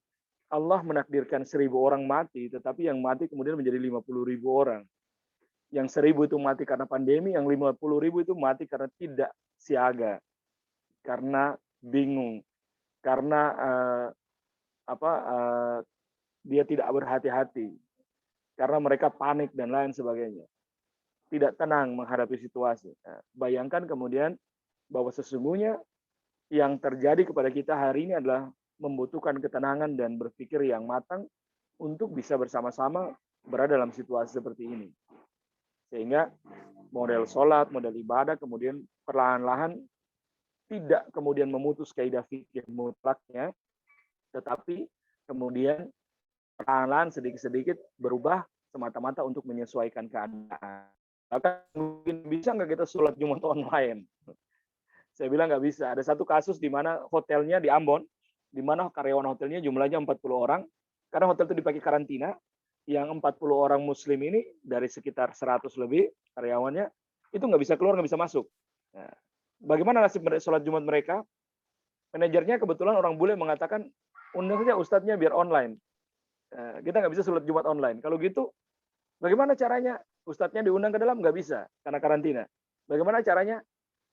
Allah menakdirkan 1.000 orang mati, tetapi yang mati kemudian menjadi 50.000 orang. Yang 1.000 itu mati karena pandemi, yang 50.000 itu mati karena tidak siaga, karena bingung, karena dia tidak berhati-hati, karena mereka panik dan lain sebagainya, tidak tenang menghadapi situasi. Nah, bayangkan kemudian bahwa sesungguhnya yang terjadi kepada kita hari ini adalah membutuhkan ketenangan dan berpikir yang matang untuk bisa bersama-sama berada dalam situasi seperti ini. Sehingga model sholat, model ibadah kemudian perlahan-lahan tidak kemudian memutus kaidah fikih mutlaknya, tetapi kemudian perlahan-lahan sedikit-sedikit berubah semata-mata untuk menyesuaikan keadaan. Maka mungkin bisa nggak kita sholat Jumat online? Saya bilang nggak bisa. Ada satu kasus di mana hotelnya di Ambon, di mana karyawan hotelnya jumlahnya 40 orang, karena hotel itu dipakai karantina. Yang 40 orang muslim ini dari sekitar 100 lebih karyawannya itu nggak bisa keluar, nggak bisa masuk. Nah, bagaimana nasib sholat Jumat mereka? Manajernya kebetulan orang bule mengatakan, undang saja ustadznya biar online. Nah, kita nggak bisa sholat Jumat online. Kalau gitu, bagaimana caranya? Ustadznya diundang ke dalam nggak bisa karena karantina. Bagaimana caranya?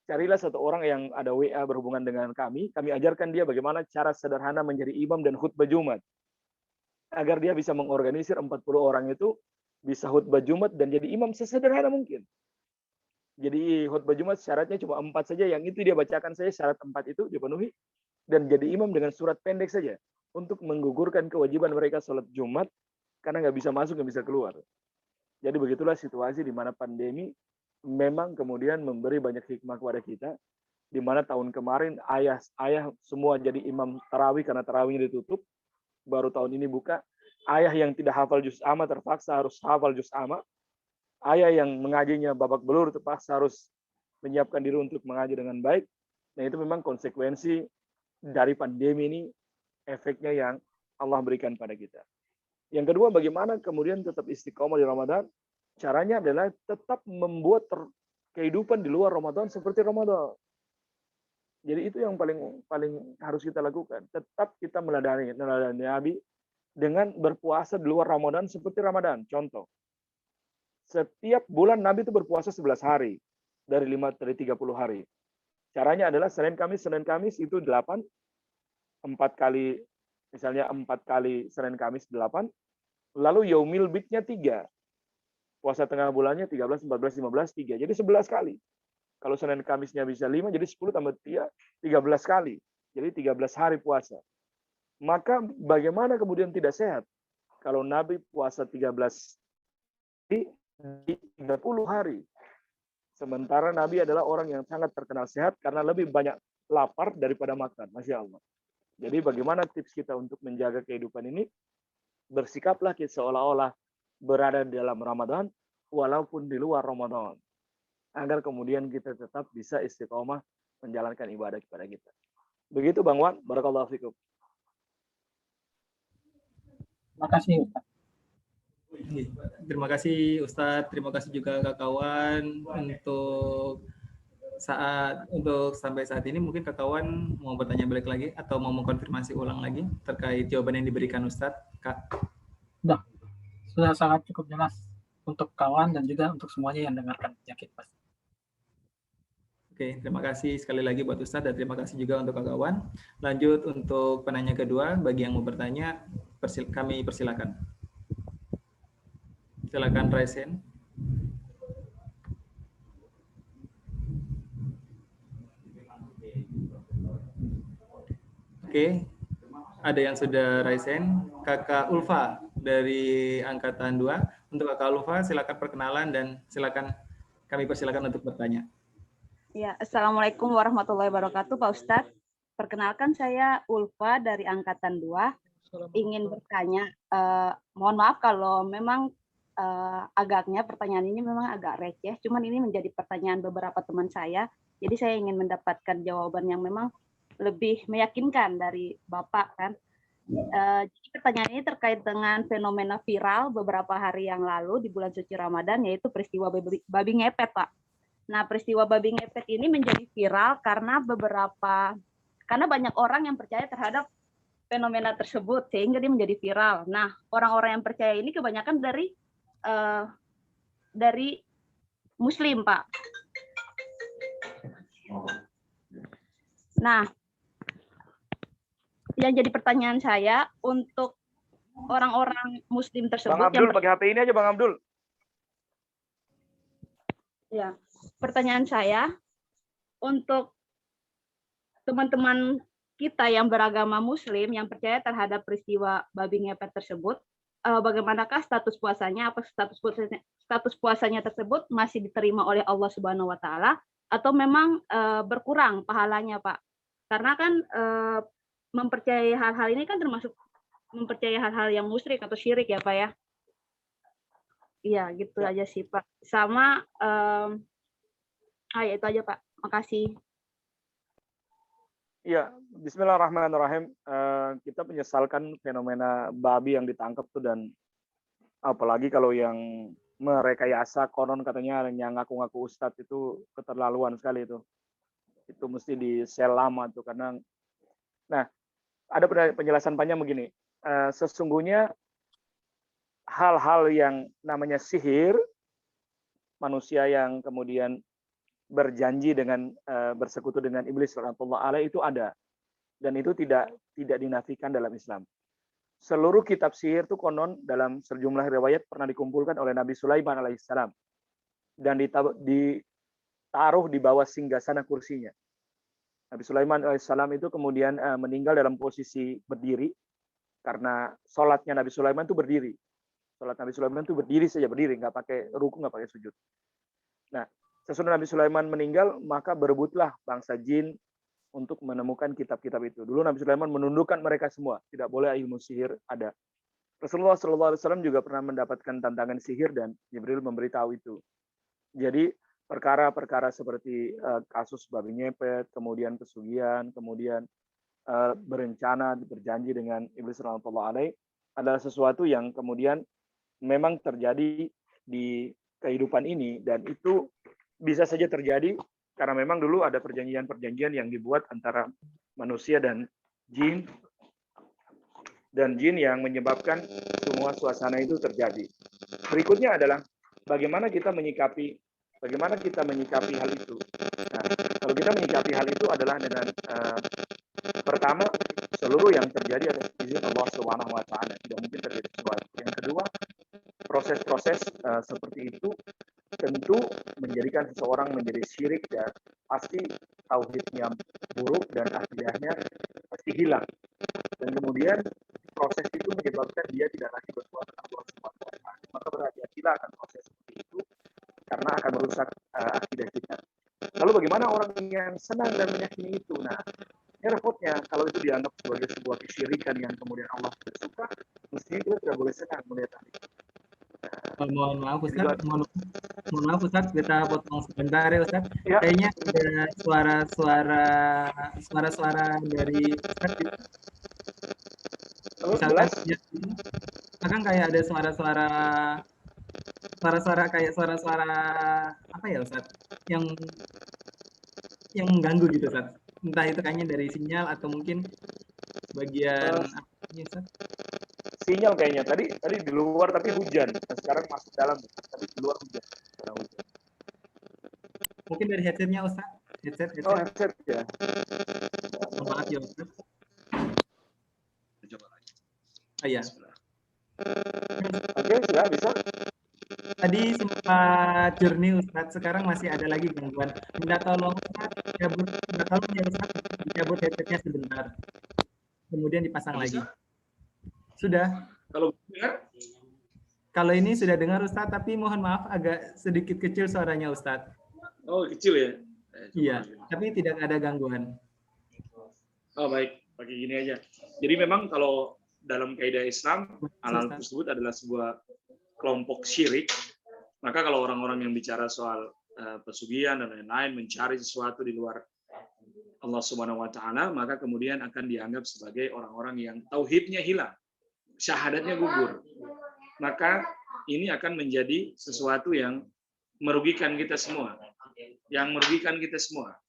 Carilah satu orang yang ada WA berhubungan dengan kami ajarkan dia bagaimana cara sederhana menjadi imam dan khutbah Jumat. Agar dia bisa mengorganisir 40 orang itu bisa khutbah Jumat dan jadi imam sesederhana mungkin. Jadi khutbah Jumat syaratnya cuma 4 saja, yang itu dia bacakan saja, syarat 4 itu dipenuhi, dan jadi imam dengan surat pendek saja untuk menggugurkan kewajiban mereka sholat Jumat karena nggak bisa masuk, nggak bisa keluar. Jadi begitulah situasi di mana pandemi memang kemudian memberi banyak hikmah kepada kita, di mana tahun kemarin ayah semua jadi imam tarawih karena tarawihnya ditutup. Baru tahun ini buka, ayah yang tidak hafal juz amma terpaksa harus hafal juz amma, ayah yang mengajinya babak belur terpaksa harus menyiapkan diri untuk mengaji dengan baik. Nah, itu memang konsekuensi dari pandemi ini, efeknya yang Allah berikan pada kita. Yang kedua, bagaimana kemudian tetap istiqomah di Ramadan? Caranya adalah tetap membuat kehidupan di luar Ramadan seperti Ramadan. Jadi itu yang paling harus kita lakukan. Tetap kita meneladani Nabi dengan berpuasa di luar Ramadan seperti Ramadan. Contoh, setiap bulan Nabi itu berpuasa 11 hari dari 30 hari. Caranya adalah Senin Kamis itu 8, 4 kali, misalnya 4 kali Senin Kamis 8, lalu Yaumil Bidnya 3. Puasa tengah bulannya 13, 14, 15, 3. Jadi 11 kali. Kalau Senin Kamisnya bisa 5, jadi 10 tambah 3, 13 kali. Jadi 13 hari puasa. Maka bagaimana kemudian tidak sehat? Kalau Nabi puasa 13 di 30 hari. Sementara Nabi adalah orang yang sangat terkenal sehat karena lebih banyak lapar daripada makan. Masya Allah. Jadi bagaimana tips kita untuk menjaga kehidupan ini? Bersikaplah kita seolah-olah berada di dalam Ramadan walaupun di luar Ramadan. Agar kemudian kita tetap bisa istiqomah menjalankan ibadah kepada kita. Begitu Bang Wan, barakallahu fikum. Terima kasih Ustaz. Terima kasih Ustadz, terima kasih juga Kak Kawan untuk sampai saat ini. Mungkin Kak Kawan mau bertanya balik lagi atau mau mengkonfirmasi ulang lagi terkait jawaban yang diberikan Ustadz, Kak? Sudah sangat cukup jelas untuk kawan dan juga untuk semuanya yang dengarkan penyakit pasti. Oke, terima kasih sekali lagi buat Ustadz dan terima kasih juga untuk Kak Kawan. Lanjut untuk penanya kedua, bagi yang mau bertanya, kami persilakan. Silakan raise hand. Oke, ada yang sudah raise hand. Kakak Ulfa dari Angkatan 2. Untuk Kakak Ulfa, silakan perkenalan dan kami persilakan untuk bertanya. Ya, Assalamualaikum warahmatullahi wabarakatuh, Pak Ustadz. Perkenalkan saya Ulfa dari Angkatan 2. Ingin bertanya, mohon maaf kalau memang agaknya pertanyaan ini memang agak receh, cuman ini menjadi pertanyaan beberapa teman saya. Jadi saya ingin mendapatkan jawaban yang memang lebih meyakinkan dari Bapak kan. Jadi pertanyaan ini terkait dengan fenomena viral beberapa hari yang lalu di bulan suci Ramadan, yaitu peristiwa babi ngepet, Pak. Nah, peristiwa babi ngepet ini menjadi viral karena banyak orang yang percaya terhadap fenomena tersebut sehingga dia menjadi viral. Nah, orang-orang yang percaya ini kebanyakan dari Muslim, Pak. Nah, yang jadi pertanyaan saya untuk orang-orang Muslim tersebut. Bang Abdul, pakai HP ini aja, Bang Abdul. Ya, pertanyaan saya untuk teman-teman kita yang beragama Muslim yang percaya terhadap peristiwa babi ngepet tersebut, bagaimanakah status puasanya? Apa status puasanya tersebut masih diterima oleh Allah Subhanahu wa taala atau memang berkurang pahalanya, Pak? Karena kan mempercayai hal-hal ini kan termasuk mempercayai hal-hal yang musyrik atau syirik ya, Pak ya? Iya, gitu aja sih, Pak. Sama ya itu aja, Pak. Makasih. Iya, bismillahirrahmanirrahim. Kita menyesalkan fenomena babi yang ditangkap tuh, dan apalagi kalau yang merekayasa, konon katanya yang ngaku-ngaku ustadz itu keterlaluan sekali itu. Itu mesti di sel lama tuh karena. Nah, ada penjelasan panjang begini. Sesungguhnya hal-hal yang namanya sihir, manusia yang kemudian berjanji dengan bersekutu dengan iblis rahmatullah alaih itu ada, dan itu tidak dinafikan dalam Islam. Seluruh kitab sihir itu konon dalam sejumlah riwayat pernah dikumpulkan oleh Nabi Sulaiman alaihissalam dan ditaruh di bawah singgasana kursinya. Nabi Sulaiman alaihissalam itu kemudian meninggal dalam posisi berdiri karena sholatnya Nabi Sulaiman itu berdiri. Sholat Nabi Sulaiman itu berdiri saja, berdiri, nggak pakai ruku, nggak pakai sujud. Nah, sesudah Nabi Sulaiman meninggal, maka berebutlah bangsa jin untuk menemukan kitab-kitab itu. Dulu Nabi Sulaiman menundukkan mereka semua, tidak boleh ilmu sihir ada. Rasulullah SAW juga pernah mendapatkan tantangan sihir dan Jibril memberitahu itu. Jadi perkara-perkara seperti kasus babi ngepet, kemudian pesugihan, kemudian berencana, berjanji dengan iblis rahmatullah alaih adalah sesuatu yang kemudian memang terjadi di kehidupan ini, dan itu bisa saja terjadi karena memang dulu ada perjanjian-perjanjian yang dibuat antara manusia dan jin yang menyebabkan semua suasana itu terjadi. Berikutnya adalah bagaimana kita menyikapi hal itu. Nah, kalau kita menyikapi hal itu adalah dengan pertama, seluruh yang terjadi atas izin Allah Subhanahu wa taala, tidak mungkin terjadi sesuatu. Yang kedua, proses-proses seperti itu tentu menjadikan seseorang menjadi syirik dan pasti tauhidnya buruk dan akidahnya pasti hilang. Dan kemudian proses itu menyebabkan dia tidak lagi berbuat Allah Subhanahu wa taala. Maka berhati-hatilah akan proses seperti itu. karena akan merusak akidah kita. Lalu bagaimana orang yang senang dan meyakini itu? Nah, ini repotnya kalau itu dianggap sebagai sebuah kesyirikan yang kemudian Allah tidak suka, mestinya kita tidak boleh senang melihat hal itu. Mohon maaf Ustaz, mohon maaf Ustaz, kita potong sebentar ya Ustaz. Ya. Kayaknya ada suara-suara dari Ustaz. Misalkan ya, akan kayak ada suara-suara kayak suara-suara apa ya Ustaz? Yang mengganggu gitu Ustaz. Entah itu kayaknya dari sinyal atau mungkin bagian apa Ustaz? Sinyal kayaknya tadi di luar tapi hujan. Nah, sekarang masuk dalam tapi di luar hujan. Mungkin dari headsetnya Ustaz. Headset. Oh, headset ya. Maaf ya Ustaz. Coba lagi. Oh iya. Oke, sudah bisa. Tadi sempat jernih Ustaz, sekarang masih ada lagi gangguan. Minta tolong Ustaz, dicabut headsetnya sebentar. Kemudian dipasang lagi. Sudah. Kalau dengar? Kalau ini sudah dengar Ustaz, tapi mohon maaf agak sedikit kecil suaranya Ustaz. Oh, kecil ya? Iya, tapi tidak ada gangguan. Oh, baik. Pakai gini aja. Jadi memang kalau dalam kaidah Islam, alam tersebut adalah sebuah kelompok syirik. Maka kalau orang-orang yang bicara soal pesugihan dan lain-lain, mencari sesuatu di luar Allah Subhanahu wa taala, maka kemudian akan dianggap sebagai orang-orang yang tauhidnya hilang, syahadatnya gugur. Maka ini akan menjadi sesuatu yang merugikan kita semua. Yang merugikan kita semua.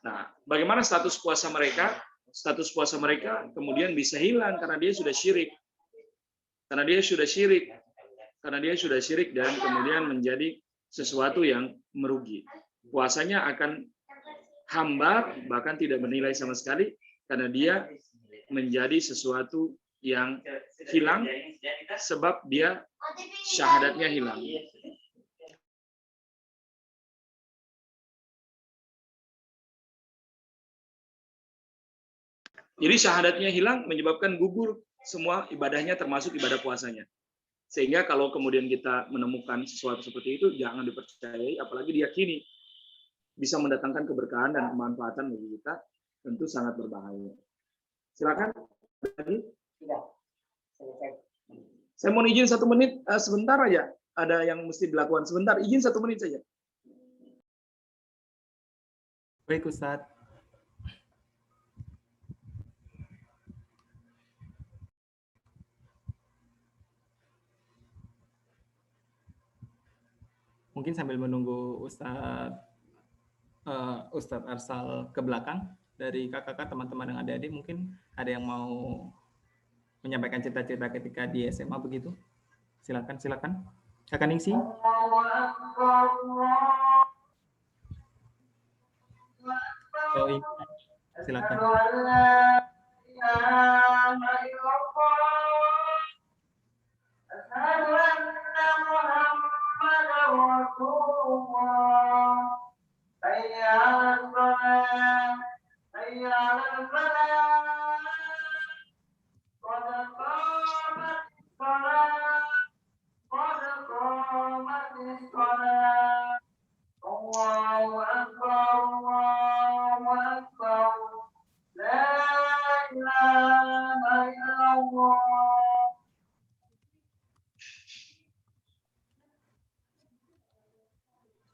Nah, bagaimana status puasa mereka? Status puasa mereka kemudian bisa hilang karena dia sudah syirik. Karena dia sudah syirik dan kemudian menjadi sesuatu yang merugi. Puasanya akan hambar, bahkan tidak bernilai sama sekali, karena dia menjadi sesuatu yang hilang sebab dia syahadatnya hilang. Jadi syahadatnya hilang menyebabkan gugur semua ibadahnya termasuk ibadah puasanya. Sehingga kalau kemudian kita menemukan sesuatu seperti itu, jangan dipercayai, apalagi diyakini. Bisa mendatangkan keberkahan dan kemanfaatan bagi kita, tentu sangat berbahaya. Silakan. Saya mau izin 1 menit, sebentar aja. Ada yang mesti dilakukan sebentar, izin 1 menit saja. Baik Ustaz. Mungkin sambil menunggu Ustadz Arsal ke belakang, dari kakak-kakak, teman-teman dan adik-adik, mungkin ada yang mau menyampaikan cerita-cerita ketika di SMA begitu. Silakan. Kakak Ningsi. Oh, iya. Silakan.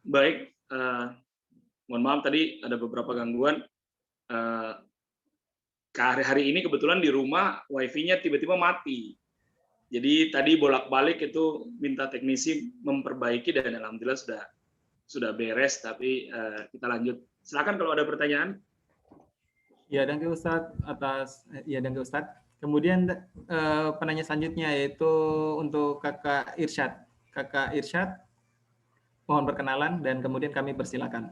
Baik, mohon maaf tadi ada beberapa gangguan. Hari ini kebetulan di rumah wifi-nya tiba-tiba mati. Jadi tadi bolak-balik itu minta teknisi memperbaiki dan alhamdulillah sudah beres. Tapi kita lanjut. Silakan kalau ada pertanyaan. Ya, dan Ustadz Ustadz. Kemudian penanya selanjutnya yaitu untuk Kakak Irsyad. Kakak Irsyad, mohon perkenalan dan kemudian kami persilakan.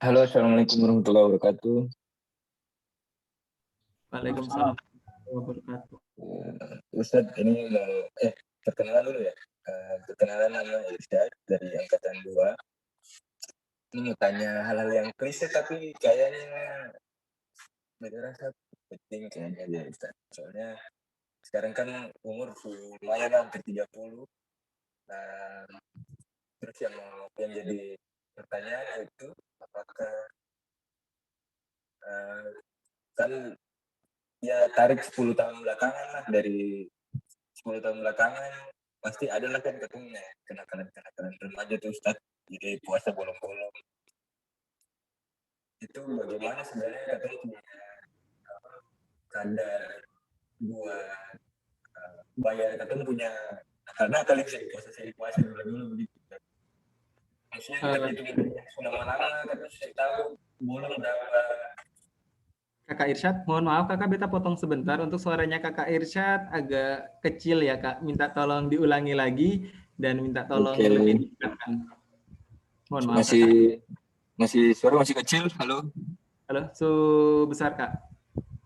Halo, assalamualaikum warahmatullahi wabarakatuh. Waalaikumsalam warahmatullahi wabarakatuh. Ustadz, ini perkenalan dulu ya. Perkenalan nama Irsyad dari angkatan 2. Ini mau tanya hal-hal yang klise tapi kayaknya berasa penting kayaknya ya Ustadz. Soalnya sekarang kan umur lumayan hampir 30. Nah, terus yang jadi pertanyaan itu apakah kan ya tarik 10 tahun belakangan lah, dari 10 tahun belakangan pasti ada lah kan ketemu kenakalan remaja tuh Ustaz, jadi puasa bolong-bolong itu bagaimana sebenarnya katanya punya kadar buat bayar, katanya punya karena kali saya puasa dulu begitu. Maksudnya kita itu sudah lama tapi saya tahu bolong berapa. Kakak Irsyad, mohon maaf Kakak, beta potong sebentar. Untuk suaranya Kakak Irsyad agak kecil ya Kak. Minta tolong diulangi lagi dan minta tolong lebih diingatkan. Mohon maaf masih suara masih kecil. Halo. Halo, besar Kak.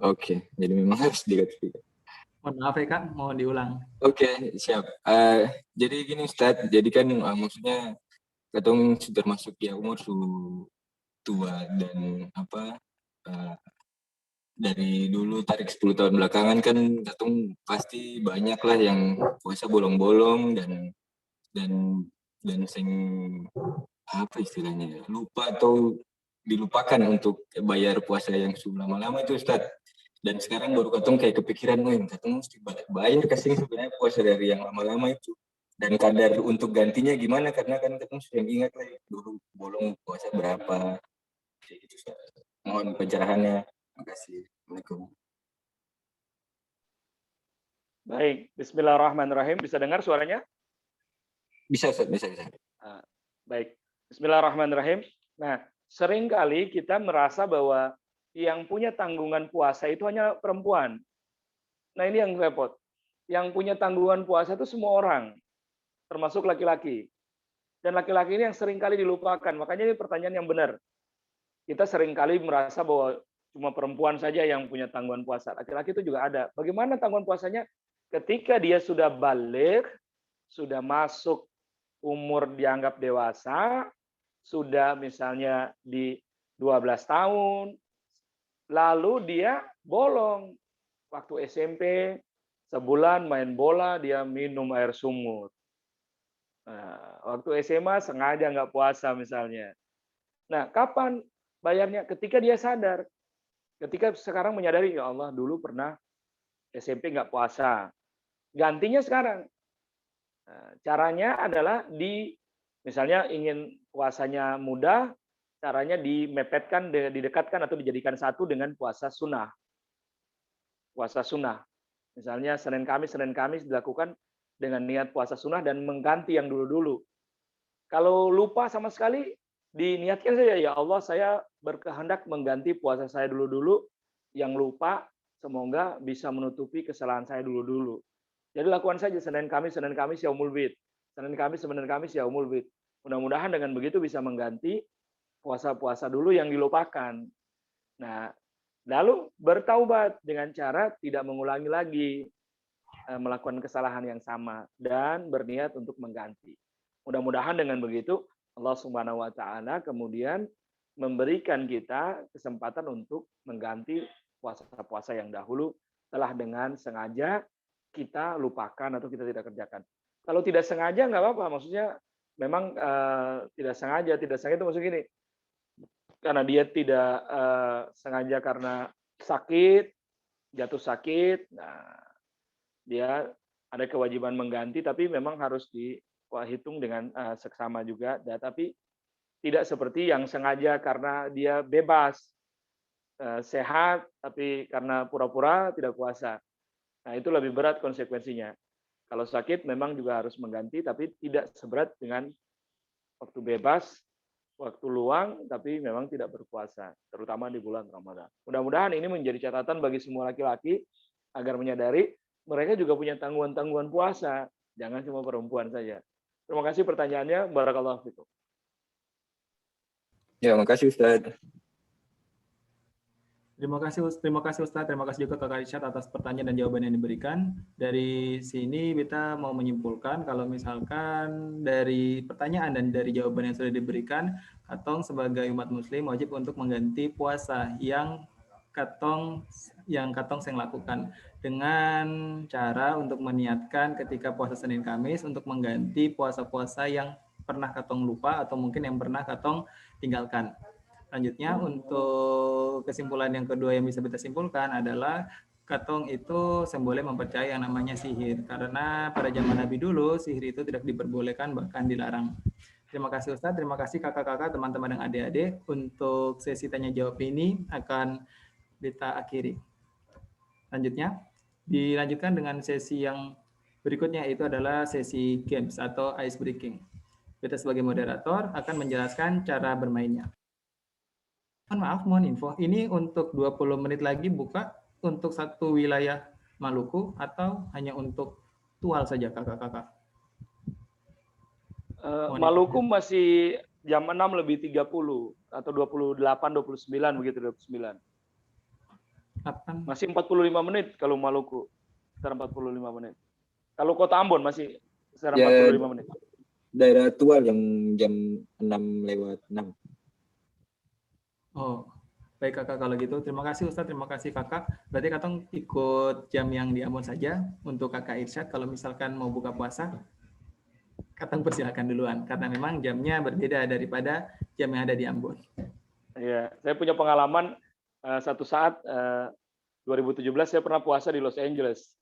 Oke, jadi memang harus diganti. Mohon maaf ya Kak, mohon diulang. Oke, siap. Jadi gini Ustadz, jadi kan maksudnya katong sudah masuk ya umur tua dan dari dulu tarik 10 tahun belakangan kan katong pasti banyak lah yang puasa bolong-bolong dan sing apa istilahnya lupa atau dilupakan untuk bayar puasa yang sudah lama-lama itu Ustadz. Dan sekarang baru katong kayak kepikiran, katong mesti bayar kasih sebenarnya puasa dari yang lama-lama itu. Dan kadar untuk gantinya gimana, karena kan katong sering ingat lah dulu bolong puasa berapa. Kayak gitu Ustadz. Mohon pencerahannya. Terima kasih. Assalamualaikum. Baik, bismillahirrahmanirrahim. Bisa dengar suaranya? Bisa Ustadz, bisa. Baik, bismillahirrahmanirrahim. Nah, seringkali kita merasa bahwa yang punya tanggungan puasa itu hanya perempuan. Nah, ini yang repot. Yang punya tanggungan puasa itu semua orang, termasuk laki-laki. Dan laki-laki ini yang seringkali dilupakan. Makanya ini pertanyaan yang benar. Kita seringkali merasa bahwa cuma perempuan saja yang punya tanggungan puasa. Laki-laki itu juga ada. Bagaimana tanggungan puasanya? Ketika dia sudah balik, sudah masuk umur dianggap dewasa, sudah misalnya di 12 tahun, lalu dia bolong. Waktu SMP, sebulan main bola, dia minum air sumur. Nah, waktu SMA sengaja nggak puasa misalnya. Nah, kapan bayarnya? Ketika dia sadar. Ketika sekarang menyadari, ya Allah, dulu pernah SMP nggak puasa. Gantinya sekarang. Nah, caranya adalah misalnya ingin puasanya mudah, caranya dimepetkan, didekatkan atau dijadikan satu dengan puasa sunnah. Puasa sunnah. Misalnya Senin Kamis dilakukan dengan niat puasa sunnah dan mengganti yang dulu-dulu. Kalau lupa sama sekali, diniatkan saja, ya Allah, saya berkehendak mengganti puasa saya dulu-dulu, yang lupa semoga bisa menutupi kesalahan saya dulu-dulu. Jadi lakukan saja Senin Kamis Yaumul Bid. Senin Kamis Yaumul Bid. Mudah-mudahan dengan begitu bisa mengganti puasa-puasa dulu yang dilupakan. Nah, lalu bertaubat dengan cara tidak mengulangi lagi melakukan kesalahan yang sama dan berniat untuk mengganti. Mudah-mudahan dengan begitu Allah Subhanahu wa taala kemudian memberikan kita kesempatan untuk mengganti puasa-puasa yang dahulu telah dengan sengaja kita lupakan atau kita tidak kerjakan. Kalau tidak sengaja nggak apa-apa, maksudnya memang tidak sengaja itu maksud gini, karena dia tidak sengaja karena sakit, jatuh sakit, nah dia ada kewajiban mengganti, tapi memang harus dihitung dengan seksama juga, tapi tidak seperti yang sengaja karena dia bebas, sehat, tapi karena pura-pura tidak puasa. Nah, itu lebih berat konsekuensinya. Kalau sakit memang juga harus mengganti, tapi tidak seberat dengan waktu bebas, waktu luang, tapi memang tidak berpuasa, terutama di bulan Ramadan. Mudah-mudahan ini menjadi catatan bagi semua laki-laki agar menyadari mereka juga punya tanggungan-tanggungan puasa, jangan cuma perempuan saja. Terima kasih pertanyaannya, barakallahu fikum. Ya, makasih Ustaz. Terima kasih Ustaz, terima kasih juga Kakak Irsyad atas pertanyaan dan jawaban yang diberikan. Dari sini kita mau menyimpulkan kalau misalkan dari pertanyaan dan dari jawaban yang sudah diberikan, Katong sebagai umat muslim wajib untuk mengganti puasa yang katong seng lakukan dengan cara untuk meniatkan ketika puasa Senin Kamis untuk mengganti puasa-puasa yang pernah katong lupa atau mungkin yang pernah katong tinggalkan. Selanjutnya untuk kesimpulan yang kedua yang bisa kita simpulkan adalah katong itu boleh mempercayai yang namanya sihir, karena pada zaman Nabi dulu sihir itu tidak diperbolehkan bahkan dilarang. Terima kasih Ustadz, terima kasih kakak-kakak, teman-teman dan adik-adik. Untuk sesi tanya jawab ini akan kita akhiri. Selanjutnya dilanjutkan dengan sesi yang berikutnya, itu adalah sesi games atau ice breaking. Kita sebagai moderator akan menjelaskan cara bermainnya. Mohon info, ini untuk 20 menit lagi buka untuk satu wilayah Maluku atau hanya untuk Tual saja kakak-kakak? Maluku masih jam 6 lebih 30 atau 28, 29 begitu, 29. Masih 45 menit kalau Maluku, sekitar 45 menit. Kalau Kota Ambon masih sekitar 45 menit. Daerah Tual yang jam 6:06. Oh, baik kakak kalau gitu. Terima kasih Ustadz, terima kasih kakak. Berarti katong ikut jam yang di Ambon saja untuk kakak Irsyad. Kalau misalkan mau buka puasa, katong persilakan duluan. Karena memang jamnya berbeda daripada jam yang ada di Ambon. Iya, saya punya pengalaman satu saat 2017 saya pernah puasa di Los Angeles,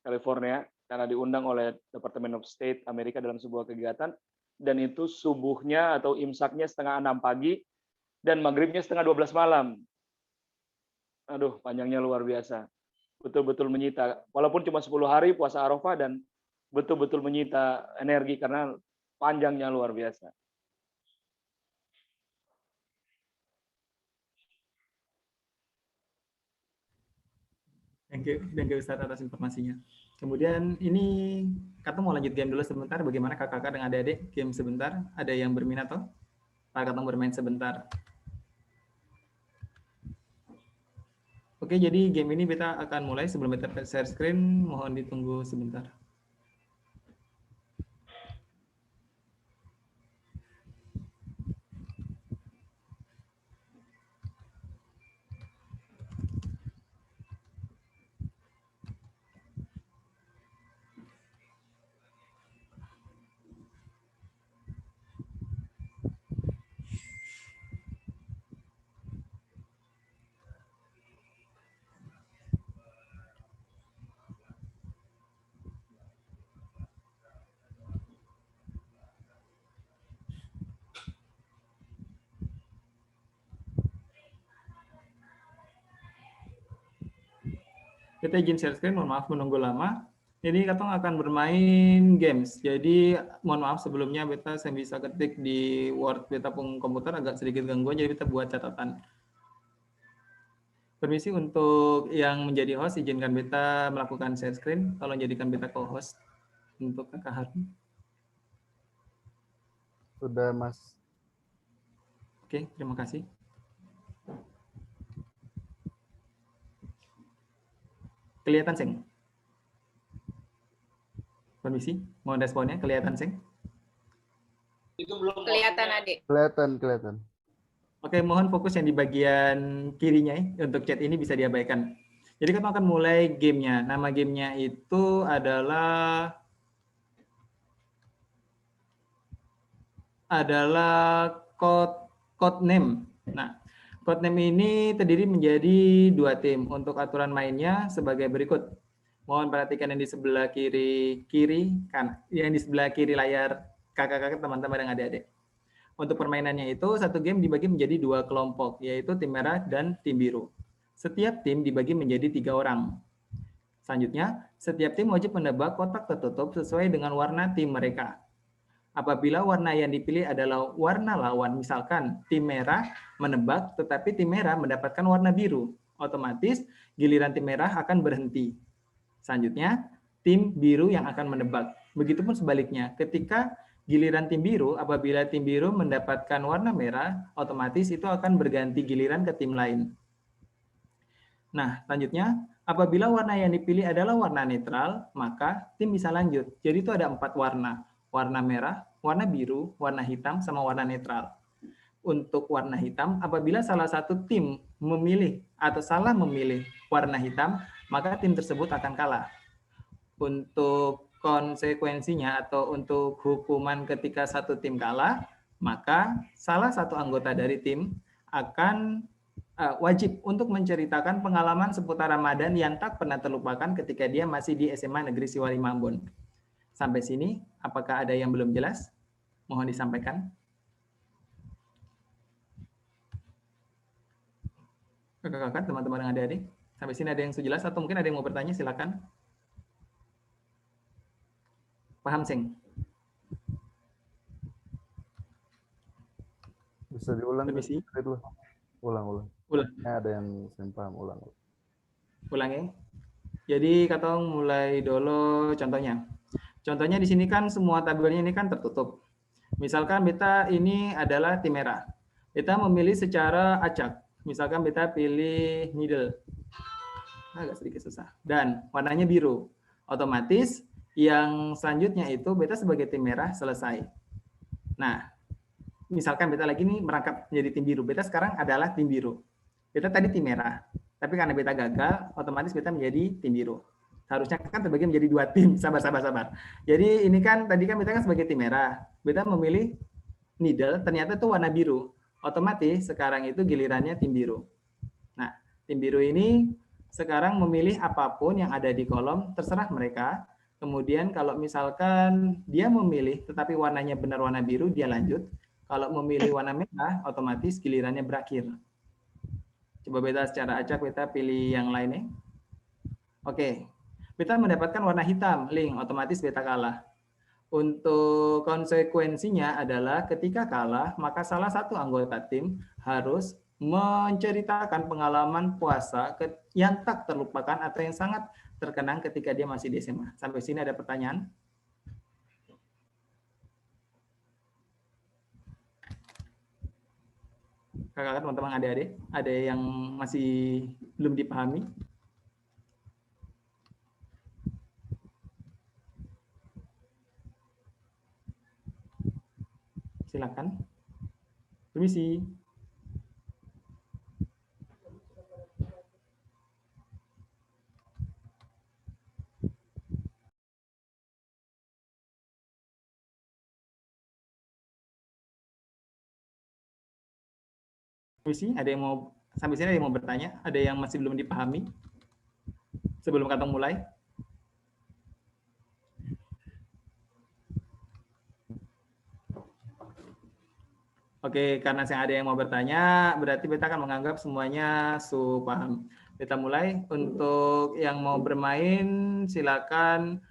California, karena diundang oleh Department of State Amerika dalam sebuah kegiatan, dan itu subuhnya atau imsaknya 5:30 pagi, dan maghribnya 11:30 malam. Aduh, panjangnya luar biasa. Betul-betul menyita. Walaupun cuma 10 hari puasa Arafah, dan betul-betul menyita energi karena panjangnya luar biasa. Thank you Ustadz atas informasinya. Kemudian ini katong mau lanjut game dulu sebentar. Bagaimana kakak-kakak dan adik-adik game sebentar? Ada yang berminat toh? Pak katong bermain sebentar. Oke, jadi game ini kita akan mulai. Sebelum kita share screen, mohon ditunggu sebentar. Kita izin share screen, mohon maaf menunggu lama. Ini katong akan bermain games. Jadi mohon maaf sebelumnya beta saya bisa ketik di Word beta pun komputer agak sedikit gangguan, jadi beta buat catatan. Permisi untuk yang menjadi host, izinkan beta melakukan share screen. Tolong jadikan beta co-host untuk kakak Harun. Sudah Mas. Oke, terima kasih. Kelihatan seng? Permisi, mohon responnya. Kelihatan seng? Itu belum kelihatan adik. Kelihatan. Oke, mohon fokus yang di bagian kirinya ya. Untuk chat ini bisa diabaikan. Jadi kita akan mulai gamenya. Nama gamenya itu adalah code name. Nah, code name ini terdiri menjadi 2 tim. Untuk aturan mainnya sebagai berikut. Mohon perhatikan yang di sebelah kiri kan, yang di sebelah kiri layar kakak-kakak, teman-teman dan adik-adik. Untuk permainannya itu satu game dibagi menjadi 2 kelompok, yaitu tim merah dan tim biru. Setiap tim dibagi menjadi 3 orang. Selanjutnya, setiap tim wajib menebak kotak tertutup sesuai dengan warna tim mereka. Apabila warna yang dipilih adalah warna lawan, misalkan tim merah menebak tetapi tim merah mendapatkan warna biru, otomatis giliran tim merah akan berhenti. Selanjutnya, tim biru yang akan menebak. Begitupun sebaliknya, ketika giliran tim biru, apabila tim biru mendapatkan warna merah, otomatis itu akan berganti giliran ke tim lain. Nah, selanjutnya, apabila warna yang dipilih adalah warna netral, maka tim bisa lanjut. Jadi itu ada 4 warna. Warna merah, warna biru, warna hitam, sama warna netral. untuk warna hitam. Apabila salah satu tim memilih atau salah memilih warna hitam, maka tim tersebut akan kalah. Untuk konsekuensinya atau untuk hukuman ketika satu tim kalah, maka salah satu anggota dari tim akan wajib untuk menceritakan pengalaman seputar Ramadan yang tak pernah terlupakan ketika dia masih di SMA Negeri Siwali Ambon. Sampai sini, apakah ada yang belum jelas? Mohon disampaikan. Kakak-kakak, teman-teman yang adik-adik, sampai sini ada yang sejelas atau mungkin ada yang mau bertanya, silakan. Paham, Seng? Bisa diulang? Permisi. Ulang. Ulang. Ada yang saya paham, ulang. Ulang ya. Jadi katong mulai dulu contohnya. Contohnya di sini kan semua tabelnya ini kan tertutup. Misalkan beta ini adalah tim merah. Beta memilih secara acak. Misalkan beta pilih middle. Agak sedikit susah. Dan warnanya biru. Otomatis yang selanjutnya itu beta sebagai tim merah selesai. Nah, misalkan beta lagi nih merangkap menjadi tim biru. Beta sekarang adalah tim biru. Beta tadi tim merah. Tapi karena beta gagal, otomatis beta menjadi tim biru. Harusnya kan terbagi menjadi 2 tim. Sabar. Jadi ini kan tadi kan beta kan sebagai tim merah. Beta memilih needle, ternyata itu warna biru. Otomatis sekarang itu gilirannya tim biru. Nah, tim biru ini sekarang memilih apapun yang ada di kolom, terserah mereka. Kemudian kalau misalkan dia memilih tetapi warnanya benar warna biru, dia lanjut. Kalau memilih warna merah, otomatis gilirannya berakhir. Coba beta secara acak, beta pilih yang lainnya. Oke, beta mendapatkan warna hitam, link, otomatis beta kalah. Untuk konsekuensinya adalah ketika kalah, maka salah satu anggota tim harus menceritakan pengalaman puasa yang tak terlupakan atau yang sangat terkenang ketika dia masih di SMA. Sampai sini ada pertanyaan? Kakak-kakak, teman-teman, adik-adik, ada yang masih belum dipahami? Silakan. Permisi. Permisi, ada yang mau sampai sini ada yang mau bertanya? Ada yang masih belum dipahami? Sebelum katong mulai. Oke, karena saya ada yang mau bertanya, berarti beta akan menganggap semuanya paham. Kita mulai. Untuk yang mau bermain, silakan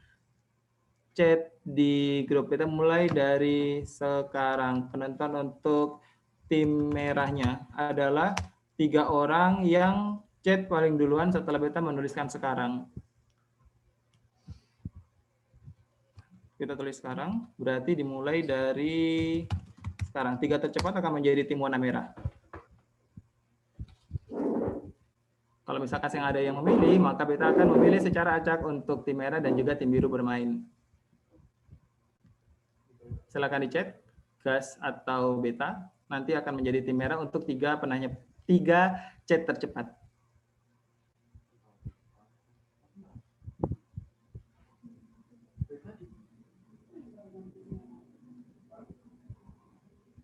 chat di grup. Kita mulai dari sekarang. Penonton untuk tim merahnya adalah 3 orang yang chat paling duluan setelah beta menuliskan sekarang. Kita tulis sekarang, berarti dimulai dari sekarang. 3 tercepat akan menjadi tim warna merah. Kalau misalkan yang ada yang memilih, maka beta akan memilih secara acak untuk tim merah dan juga tim biru bermain. Silakan di chat, gas atau beta. Nanti akan menjadi tim merah untuk 3 chat tercepat.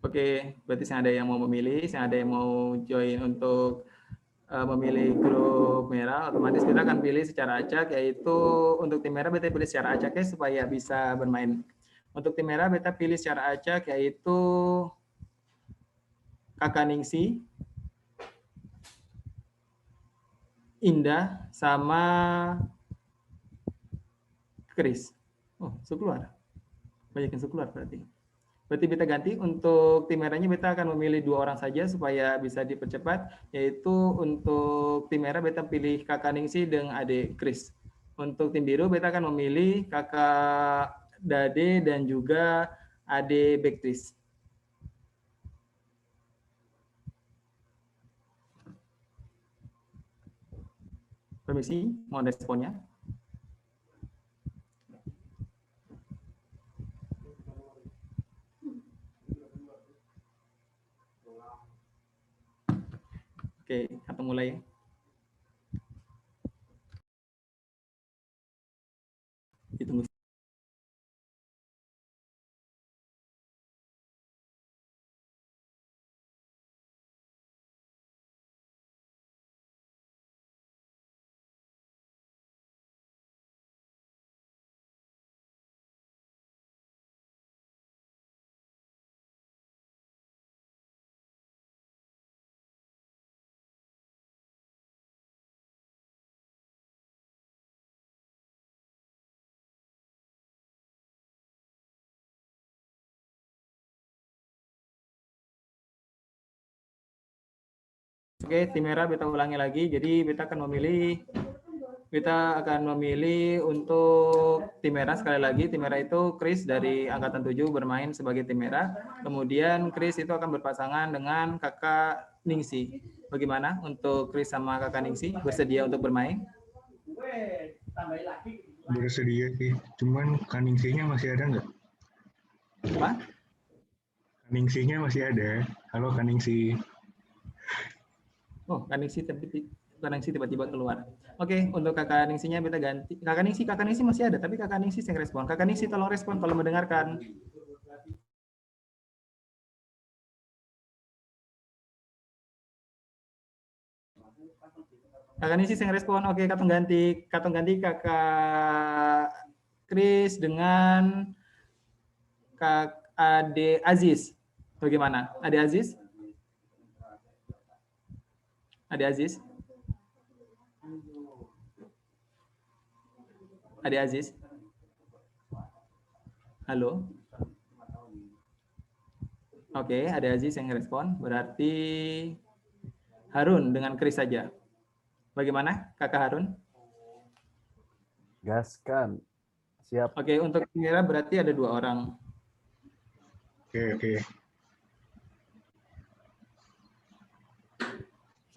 Oke, berarti saya ada yang mau memilih, saya ada yang mau join untuk memilih grup merah, otomatis kita akan pilih secara acak, yaitu untuk tim merah beta pilih secara acak ya supaya bisa bermain. Untuk tim merah beta pilih secara acak, yaitu Kakak Ningsi, Indah, sama Chris. Oh, keluar. Banyak yang keluar berarti. Berarti beta ganti, untuk tim merahnya beta akan memilih 2 orang saja supaya bisa dipercepat, yaitu untuk tim merah beta pilih Kakak Ningsi dan adik Chris. Untuk tim biru beta akan memilih Kakak Dade dan juga adik Bektris. Permisi, mohon responnya. Oke, kita mulai. Ditunggu. Oke, tim merah beta ulangi lagi. Jadi beta akan memilih untuk tim merah sekali lagi. Tim merah itu Chris dari angkatan 7 bermain sebagai tim merah. Kemudian Chris itu akan berpasangan dengan kakak Ningsi. Bagaimana untuk Chris sama kakak Ningsi? Bersedia untuk bermain? Bersedia sih, cuman Kaningsinya masih ada nggak? Apa? Kaningsinya masih ada. Halo Kaningsi. Oh, Kak Ningsi tiba-tiba keluar. Oke, untuk kakak Ningsinya kita ganti. Kakak Ningsi masih ada, tapi kakak Ningsi yang respon. Kakak Ningsi tolong respon kalau mendengarkan. Kakak Ningsi yang respon. Oke, katong ganti kakak Chris dengan Kak Ade Aziz. Bagaimana? Ade Aziz? Ade Aziz? Ade Aziz? Halo? Oke, Ade Aziz yang respon. Berarti Harun dengan Chris saja. Bagaimana, Kakak Harun? Gaskan. Siap. Oke, untuk Mira berarti ada 2 orang. Oke.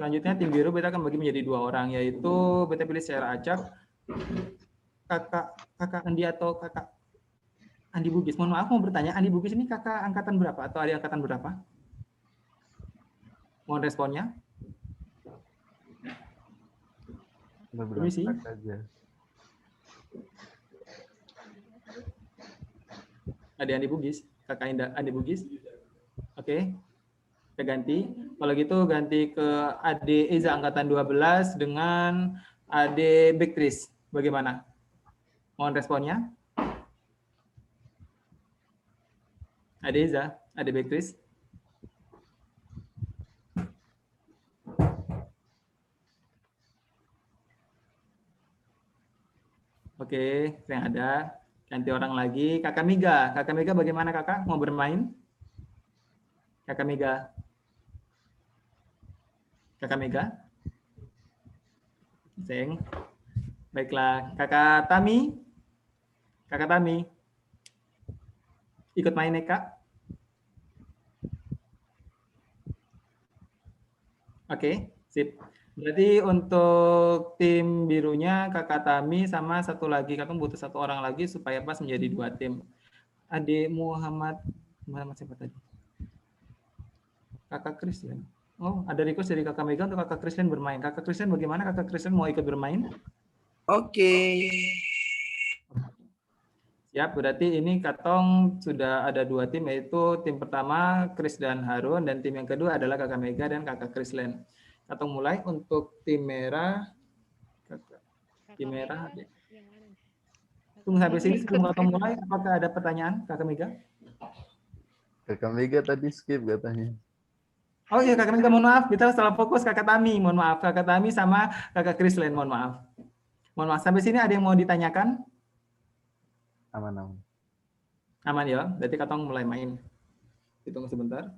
Selanjutnya tim biru beta akan bagi menjadi 2 orang, yaitu beta pilih secara acak kakak Andi atau kakak Andi Bugis. Mohon maaf, mau bertanya, Andi Bugis ini kakak angkatan berapa atau adik angkatan berapa? Mohon responnya. Permisi. Ada Andi Bugis, kakak Andi Bugis. Oke. Kita ganti. Kalau gitu ganti ke Ade Eza angkatan 12 dengan Ade Bektris. Bagaimana? Mohon responnya. Ade Eza, Ade Bektris. Oke, yang ada. Ganti orang lagi. Kakak Miga. Kakak Miga bagaimana kakak? Mau bermain? Kakak Miga. Kakak Mega? Seng. Baiklah. Kakak Tami? Kakak Tami? Ikut main ya, Kak? Oke, sip. Berarti untuk tim birunya Kakak Tami sama satu lagi. Kakak butuh 1 orang lagi supaya pas menjadi 2 tim. Ade Muhammad siapa tadi? Kakak Christian. Oh, ada request dari Kakak Mega untuk Kakak Christian bermain. Kakak Christian bagaimana? Kakak Christian mau ikut bermain? Oke. Siap, berarti ini Katong sudah ada 2 tim, yaitu tim pertama Chris dan Harun, dan tim yang kedua adalah Kakak Mega dan Kakak Chrislen. Katong mulai untuk tim merah. Tim merah. Tunggu sampai sini sebelum Katong mulai, apakah ada pertanyaan Kakak Mega? Kakak Mega tadi skip katanya. Oh iya, Kakak Mega mohon maaf, kita salah fokus Kakak Tami, mohon maaf. Kakak Tami sama Kakak Chrislen, mohon maaf. Mohon maaf, sampai sini ada yang mau ditanyakan? Aman. Aman ya, berarti Katong mulai main. Hitung sebentar.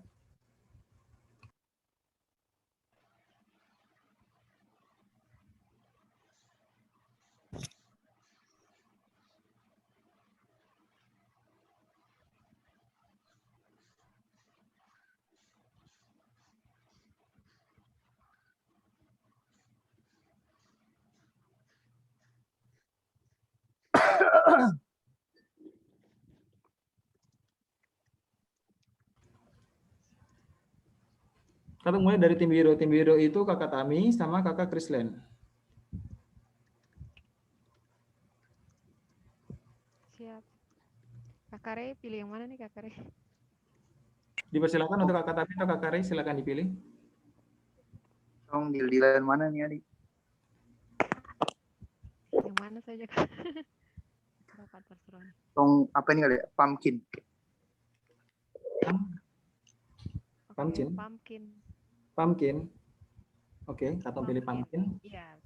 Kita mulai dari tim biru. Tim biru itu kakak Tami sama kakak Krislen. Siap. Kakak Rey, pilih yang mana nih Kakak Rey? Dipersilakan untuk kakak Tami atau kakak Rey, silakan dipilih. Tolong deal-dealan mana nih adik? Yang mana saja Kak? Bapak terserah. Tolong apa ini kali ya? Pumpkin. Pumpkin. Pumpkin. Pumpkin. Oke, Katong pilih pumpkin. Iya.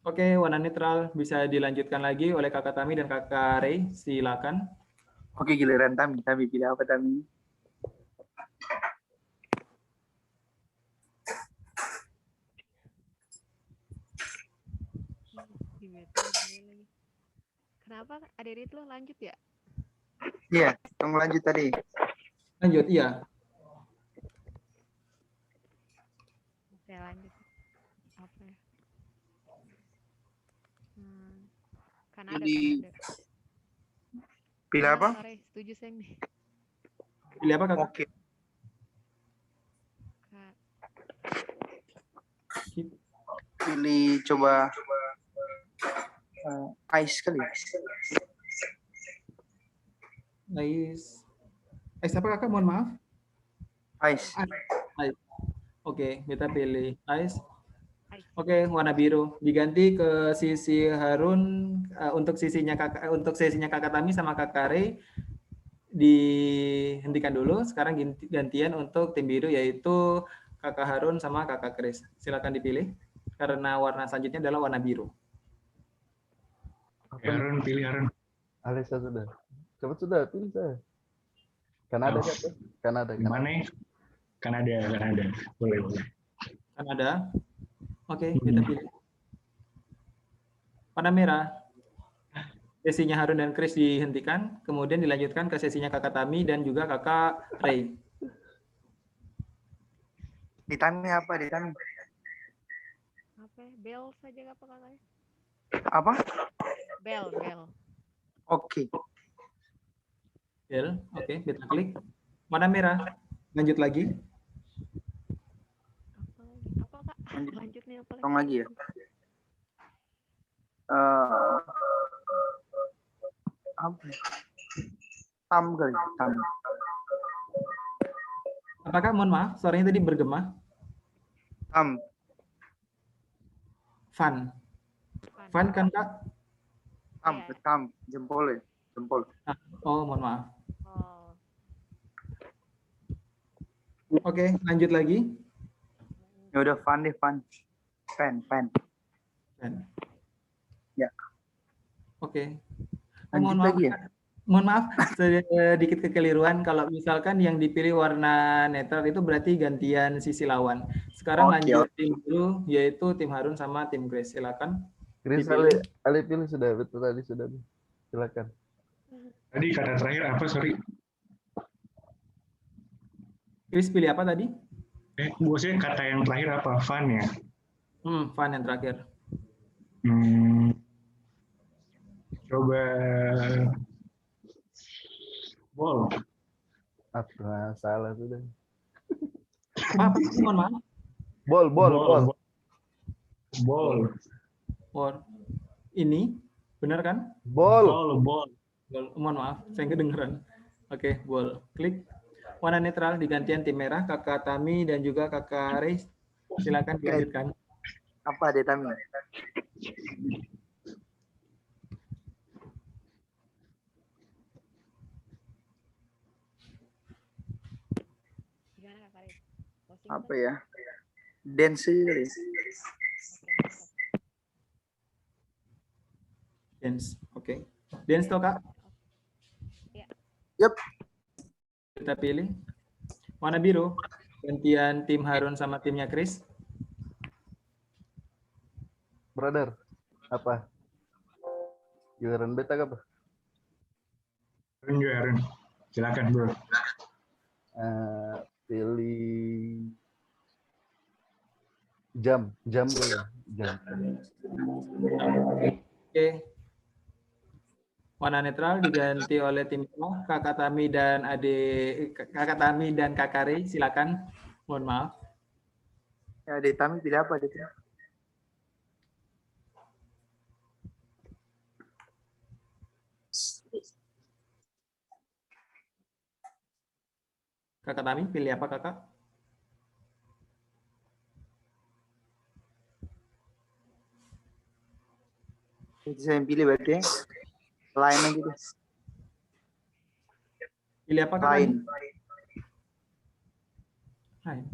Oke, warna netral bisa dilanjutkan lagi oleh kakak Tami dan kakak Rey. Silakan. Oke, giliran Tami. Tami pilih apa Tami? Kenapa Aderit lo lanjut ya? Iya, tolong lanjut tadi. Lanjut, iya. Oke, lanjut. Apa ya? Kanada. Pilih apa? Setuju sayang nih. Pilih apa kakak? Oke. Pilih coba ice kali. Ice. Ice apa kakak? Mohon maaf. Ice. Ice. Oke, kita pilih ice. Oke, warna biru diganti ke sisi Harun untuk sisinya kakak Tami sama kakak Rey dihentikan dulu. Sekarang gantian untuk tim biru yaitu kakak Harun sama kakak Kris. Silakan dipilih karena warna selanjutnya adalah warna biru. Harun, pilih Harun. Alisa sudah. Cepat sudah, pilih saya. Kanada kan? Kanada. Mana? Kanada. Boleh. Kanada. Oke, kita pilih. Warna merah. Sesinya Harun dan Kris dihentikan, kemudian dilanjutkan ke sesinya kakak Tami dan juga kakak Rey. Di Tami apa? Di Tami? Apa? Bel saja apa kakaknya? Apa? Bel. Oke. Bel, oke, kita klik. Warna merah. Lanjut lagi. Apa Kak? Lanjut nih apa lagi? Tolong lagi ya. Apa? Tam kali. Tam. Apakah, mohon maaf, suaranya tadi bergema? Tam. Fun kan Kak? Tam. Jempol ya. Jempol. Oh, mohon maaf. Oke, lanjut lagi. Ya udah fun deh, fun. Pen. Ya. Oke. Lanjut Mohon maaf, lagi ya? mohon maaf sedikit kekeliruan. Kalau misalkan yang dipilih warna netral itu berarti gantian sisi lawan. Sekarang lanjut tim dulu, yaitu tim Harun sama tim Grace. Silakan. Grace Ali pilih sudah, betul tadi sudah. Silakan. Tadi kata terakhir apa, sorry? Grace pilih apa tadi? Bosnya kata yang terakhir apa? Fun ya? Fun yang terakhir. Coba ball. Apa salah sudah. Apa? Mohon maaf. Ball. Ini benar kan? Ball. Mohon maaf, saya kedengeran. Oke, ball. Klik. Warna netral digantian tim merah, kakak Tami dan juga kakak Rey. Silakan dilanjutkan. Apa deh Tami? Apa ya? Dance kali. Dance, oke. Dance toh Kak? Yep. Kita pilih. Warna biru. Gantian tim Harun sama timnya Kris. Brother, apa? Giliran beta apa? Harun. Silakan, bro. Pilih jam dulu. Jam. Oke. Warna netral diganti oleh tim merah, Kakak Tami dan Kakak Tami dan Kakak Rey, silakan. Mohon maaf. Ya, Adik Tami pilih apa, Adik? Kakak Tami pilih apa, Kakak? Jadi saya yang pilih berarti ya. Lain aja deh. Pilih apa, Kak? Lain. Lain.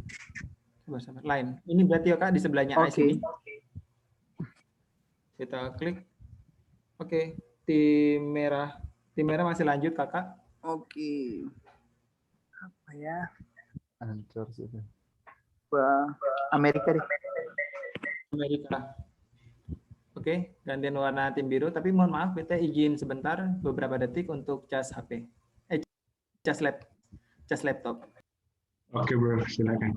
Sabar. Lain. Ini berarti ya, Kak, di sebelahnya Ais ini. Kita klik. Oke, tim merah. Tim merah masih lanjut, Kakak. Oke. Apa ya? Hancur sih. Amerika deh. Amerika. Oke, gantian warna tim biru. Tapi mohon maaf, kita izin sebentar beberapa detik untuk cas HP. Cas laptop. Oke bro, silakan.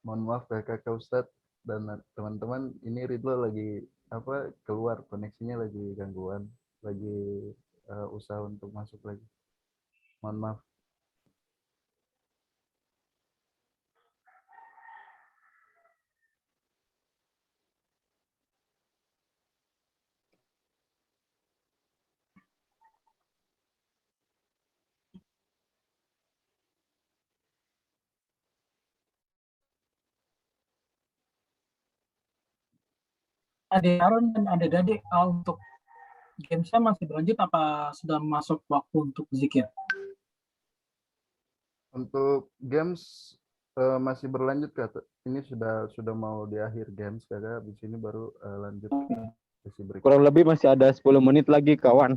Mohon maaf ya Kakak Ustadz dan teman-teman, ini Ridlo lagi keluar, koneksinya lagi gangguan, lagi usaha untuk masuk lagi. Mohon maaf. Adik Aaron dan Adik Dade, untuk gamesnya masih berlanjut apa sudah masuk waktu untuk zikir? Untuk games masih berlanjut Kak. Ini sudah mau di akhir games Kakak, di sini baru lanjut sesi berikutnya. Kurang lebih masih ada 10 menit lagi kawan.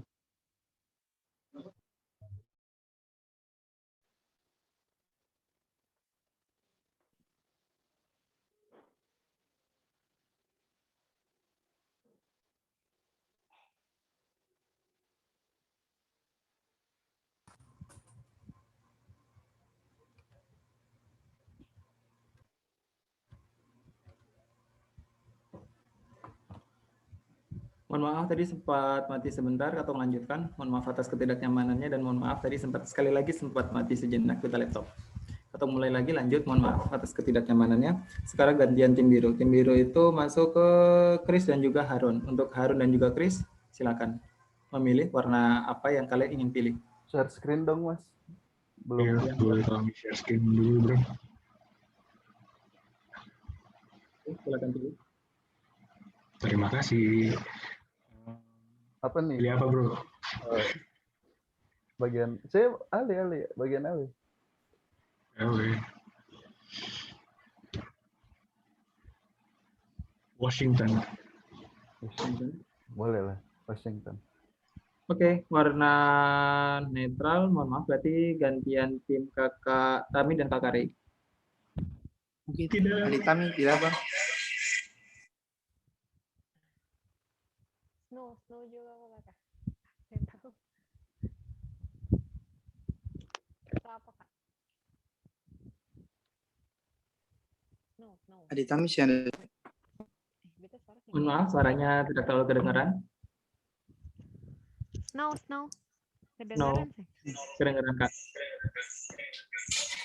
Mohon maaf tadi sempat mati sebentar atau melanjutkan. Mohon maaf atas ketidaknyamanannya dan mohon maaf tadi sekali lagi sempat mati sejenak kita laptop. Atau mulai lagi lanjut, mohon maaf atas ketidaknyamanannya. Sekarang gantian tim biru. Tim biru itu masuk ke Chris dan juga Harun. Untuk Harun dan juga Chris, silakan memilih warna apa yang kalian ingin pilih. Share screen dong Mas. Belum. Ya, boleh kami share screen dulu bro. Silakan pilih. Terima kasih. Apa nih? Pilih apa bro? Bagian saya bagian Ali. Oke. Washington. Boleh lah, Washington. Oke, warna netral, mohon maaf berarti gantian tim Kakak Tami dan Kakak Rey. Tidak. Adik Tami pilih apa? Snow juga apa Kak? Saya tahu. Itu apa Kak? Snow. Adik Tamis yang Mohon maaf, suaranya tidak terlalu kedengaran. Snow. No, Kedengaran sih. kedengaran Kak.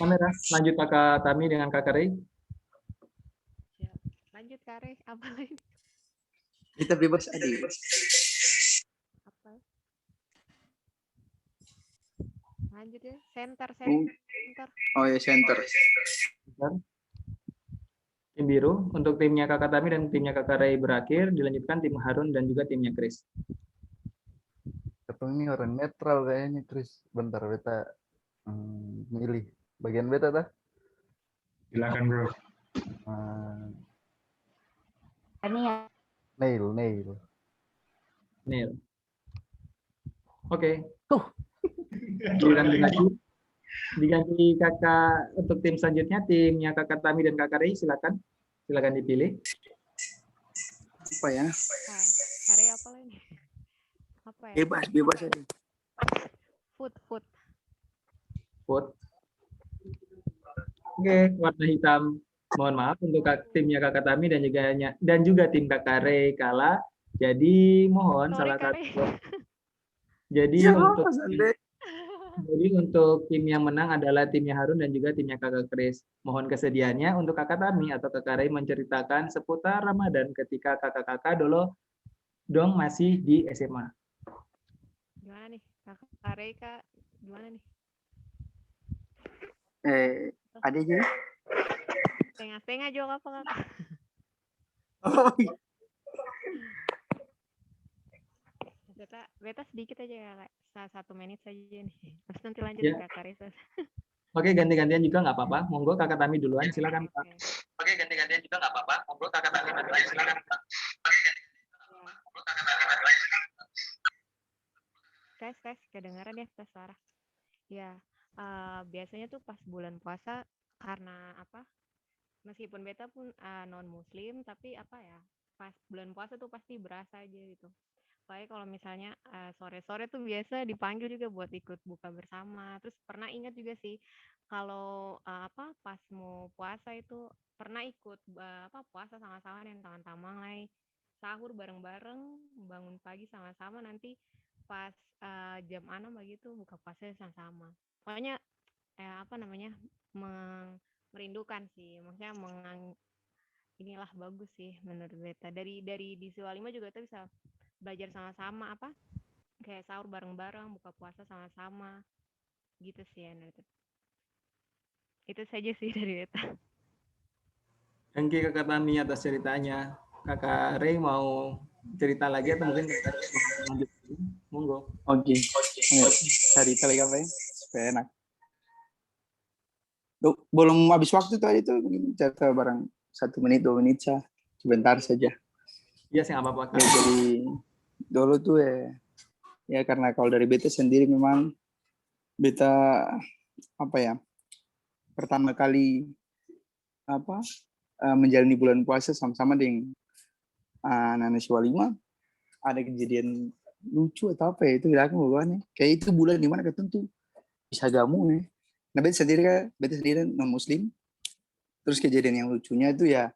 Kamera, lanjut Kakak Tami dengan Kakak Rey. Siap. Lanjut Kare, apa lagi? kita bebas adik. Apa? Lanjut ya. Center. Oh ya center. Tim biru, untuk timnya Kakak Tami dan timnya Kakak Rey berakhir, dilanjutkan tim Harun dan juga timnya Chris. Ketemu ini orang netral kayaknya, Chris. Bentar, beta milih. Bagian beta tah? Silakan bro. Ini ya. Nail. Nil. Oke. Diganti Kakak untuk tim selanjutnya, timnya Kakak Tami dan Kakak Rey, silakan dipilih. Apa ya? Kare apa lagi? Apa ya? Bebas aja. Food. Oke, warna hitam. Mohon maaf untuk timnya Kakak Tami dan juga tim Kakak Rey kalah. Jadi mohon salah satu. Jadi untuk tim yang menang adalah timnya Harun dan juga timnya Kakak Chris. Mohon kesediaannya untuk Kakak Tami atau Kakak Rey menceritakan seputar Ramadan ketika kakak-kakak dong masih di SMA. Gimana nih? Kakak Rey, Kak, gimana nih? Ada aja. Setengah-setengah juga apa, Kak? Oh. Beta sedikit aja ya, Kak. 1 menit saja nih. Terus nanti lanjut Ya. ke Kak Reza. Oke, ganti-gantian juga nggak apa-apa. Monggo Kakak Tami duluan, silakan Pak. Oke, ganti-gantian juga nggak apa-apa. Monggo Kakak Tami duluan, silakan Pak. Tes, kedengaran ya tes suara. Ya, biasanya tuh pas bulan puasa karena apa? Meskipun beta pun non muslim, tapi apa ya? Pas bulan puasa tuh pasti berasa aja gitu. Apalagi kalau misalnya sore-sore tuh biasa dipanggil juga buat ikut buka bersama. Terus pernah ingat juga sih kalau pas mau puasa itu pernah ikut puasa sama-sama dengan teman-teman lain, sahur bareng-bareng, bangun pagi sama-sama, nanti pas jam 6 begitu buka puasa sama-sama. Pokoknya merindukan sih, maksudnya inilah bagus sih menurut beta. Dari di Siwalima juga kita bisa belajar sama-sama kayak sahur bareng-bareng, buka puasa sama-sama gitu sih ya. Itu saja sih dari beta. Thank you Kakak Tami atas ceritanya. Kakak Rey mau cerita lagi atau mungkin lanjut? Monggo. Oke. Cerita lagi apa ya? Supaya enak. Belum habis waktu tadi tuh, mungkin cerita bareng 1 menit 2 menit sebentar saja. Iya sih, nggak apa-apa. Ya, jadi dulu tuh ya karena kalau dari beta sendiri memang beta pertama kali menjalani bulan puasa sama-sama dengan anak-anak Siwalima, ada kejadian lucu atau apa ya itu bilang bahwa kayak itu bulan dimana ketentu bisa gamu ya. Nah beta sendiri non muslim, terus kejadian yang lucunya itu ya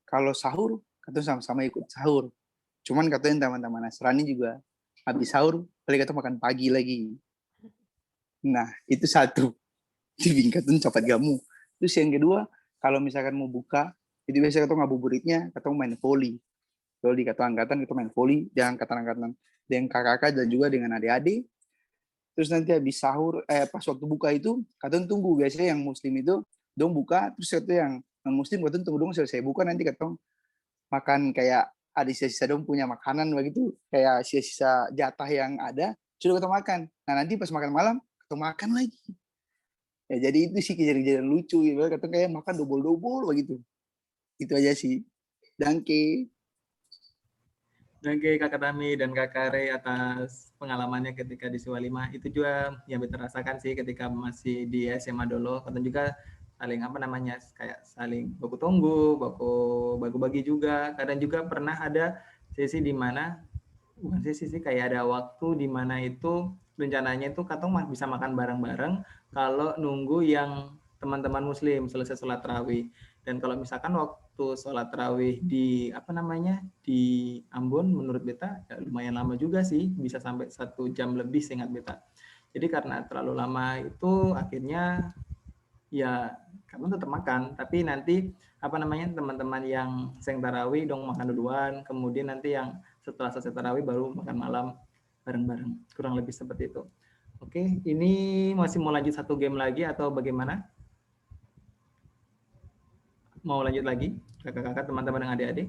kalau sahur kita sama-sama ikut sahur, cuman katanya teman-teman Nasrani juga habis sahur paling kita makan pagi lagi. Nah itu satu di Bingkatun cepat gamu. Terus yang kedua, kalau misalkan mau buka itu biasa kita ngabuburitnya kita main volley. Kalau di kata angkatan kita main volley dengan angkatan dengan kakak dan juga dengan adik-adik. Terus nanti habis sahur pas waktu buka itu kita tunggu, biasanya yang muslim itu dong buka, terus itu yang non muslim kita tunggu dong selesai buka, nanti kita makan kayak ada sisa-sisa dong punya makanan begitu, kayak sisa-sisa jatah yang ada sudah kita makan. Nah nanti pas makan malam kita makan lagi. Ya jadi itu sih kejadian lucu gitu, kita kayak makan double begitu. Itu aja sih. Danke Kakak Tami dan Kakak Rey atas pengalamannya ketika di Siwalima. Itu juga yang beta rasakan sih ketika masih di SMA dulu. Kita juga saling kayak saling baku tunggu, baku bagi juga. Kadang juga pernah ada sesi di mana bukan sesi sih, kayak ada waktu di mana itu rencananya itu katong bisa makan bareng-bareng kalau nunggu yang teman-teman muslim selesai sholat tarawih. Dan kalau misalkan waktu sholat tarawih di di Ambon, menurut beta ya lumayan lama juga sih, bisa sampai 1 jam lebih seingat beta. Jadi karena terlalu lama itu akhirnya ya kamu tetap makan, tapi nanti teman-teman yang seng tarawih dong makan duluan, kemudian nanti yang setelah selesai tarawih baru makan malam bareng-bareng, kurang lebih seperti itu. Oke, ini masih mau lanjut 1 game lagi atau bagaimana? Mau lanjut lagi, kakak-kakak, teman-teman dan adik-adik?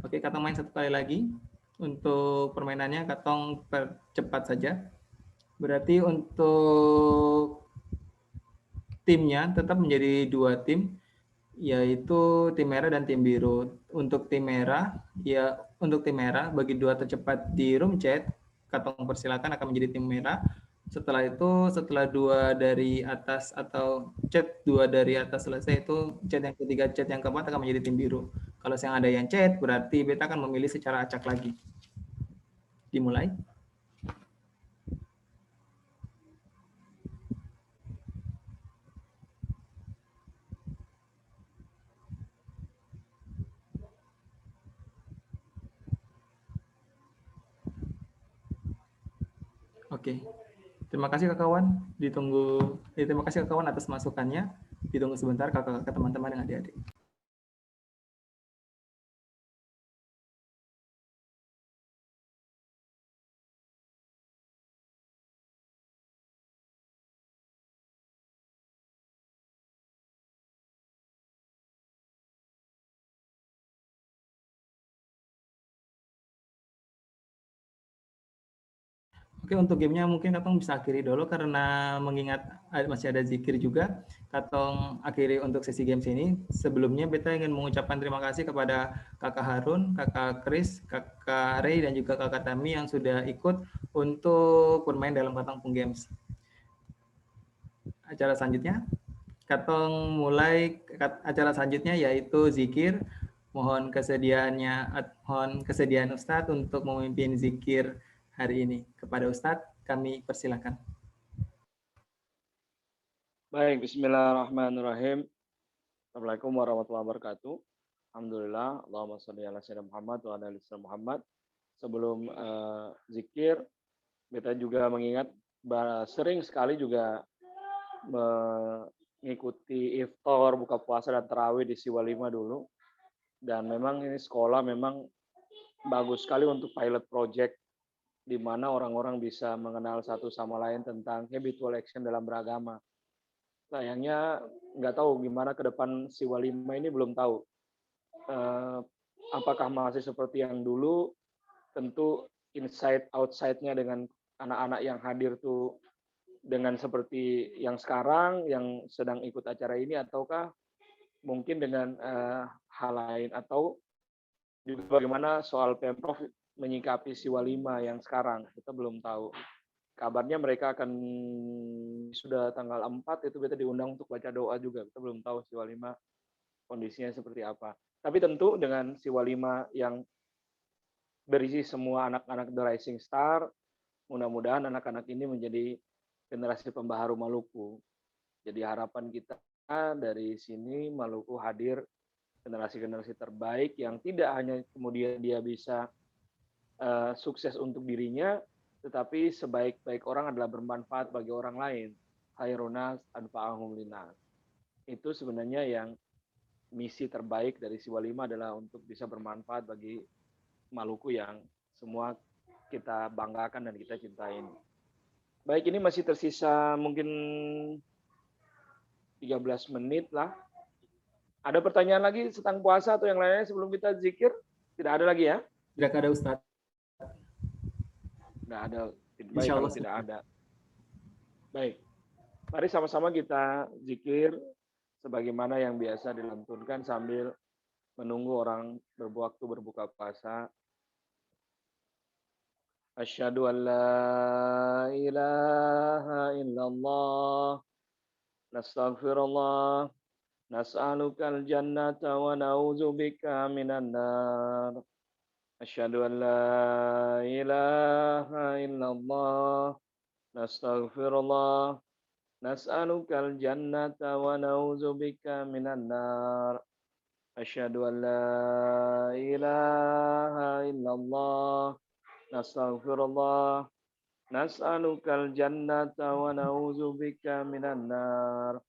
Oke, Katong main 1 kali lagi. Untuk permainannya, Katong percepat saja. Berarti untuk timnya tetap menjadi 2 tim, yaitu tim merah dan tim biru. Untuk tim merah, bagi 2 tercepat di room chat, Katong persilakan akan menjadi tim merah. Setelah itu, setelah 2 dari atas atau chat 2 dari atas selesai, itu chat yang ketiga, chat yang keempat akan menjadi tim biru. Kalau yang ada yang chat, berarti beta akan memilih secara acak lagi. Dimulai. Oke. Terima kasih kawan. Terima kasih kawan atas masukannya. Ditunggu sebentar kakak-kakak, teman-teman dan adik-adik. Oke, untuk gamenya mungkin Katong bisa akhiri dulu karena mengingat masih ada zikir juga. Katong akhiri untuk sesi games ini. Sebelumnya beta ingin mengucapkan terima kasih kepada Kakak Harun, Kakak Chris, Kakak Ray, dan juga Kakak Tami yang sudah ikut untuk bermain dalam Katong Pung Games. Acara selanjutnya, Katong mulai acara selanjutnya yaitu zikir. Mohon kesediaan Ustadz untuk memimpin zikir hari ini. Kepada Ustadz, kami persilakan. Baik, bismillahirrahmanirrahim. Assalamualaikum warahmatullahi wabarakatuh. Alhamdulillah, Allahumma sholli ala sayyidina Muhammad wa ala ali sayyidina Muhammad. Sebelum zikir, kita juga mengingat sering sekali juga mengikuti iftar, buka puasa dan tarawih di Siwalima dulu. Dan memang ini sekolah memang bagus sekali untuk pilot project di mana orang-orang bisa mengenal satu sama lain tentang habitual action dalam beragama. Sayangnya nggak tahu gimana ke depan Siwalima ini, belum tahu. Apakah masih seperti yang dulu? Tentu inside outside-nya dengan anak-anak yang hadir tuh dengan seperti yang sekarang yang sedang ikut acara ini, ataukah mungkin dengan hal lain, atau juga bagaimana soal Pemprov menyikapi Siwalima yang sekarang, kita belum tahu. Kabarnya mereka akan sudah tanggal 4 itu kita diundang untuk baca doa juga. Kita belum tahu Siwalima kondisinya seperti apa. Tapi tentu dengan Siwalima yang berisi semua anak-anak The Rising Star, mudah-mudahan anak-anak ini menjadi generasi pembaharu Maluku. Jadi harapan kita dari sini Maluku hadir generasi-generasi terbaik yang tidak hanya kemudian dia bisa sukses untuk dirinya, tetapi sebaik-baik orang adalah bermanfaat bagi orang lain. Khairunas anfa'ahum linnas. Itu sebenarnya yang misi terbaik dari Siwalima adalah untuk bisa bermanfaat bagi Maluku yang semua kita banggakan dan kita cintain. Baik, ini masih tersisa mungkin 13 menit lah. Ada pertanyaan lagi tentang puasa atau yang lainnya sebelum kita zikir? Tidak ada lagi ya? Tidak ada, Ustadz. Tidak ada. Baik, kalau tidak ada. Baik. Mari sama-sama kita zikir sebagaimana yang biasa dilantunkan sambil menunggu orang berwaktu berbuka puasa. Asyhadu an la ilaha illallah. Nastaghfirullah. Nas'alukal jannata wa na'udzubika minan nar. Asyhadu an la ilaha illallah. Nastaghfirullah. Nas'alukal jannata wa na'udzubika minan nar. Asyhadu an la ilaha illallah. Nastaghfirullah. Nas'alukal jannata wa na'udzubika minan nar.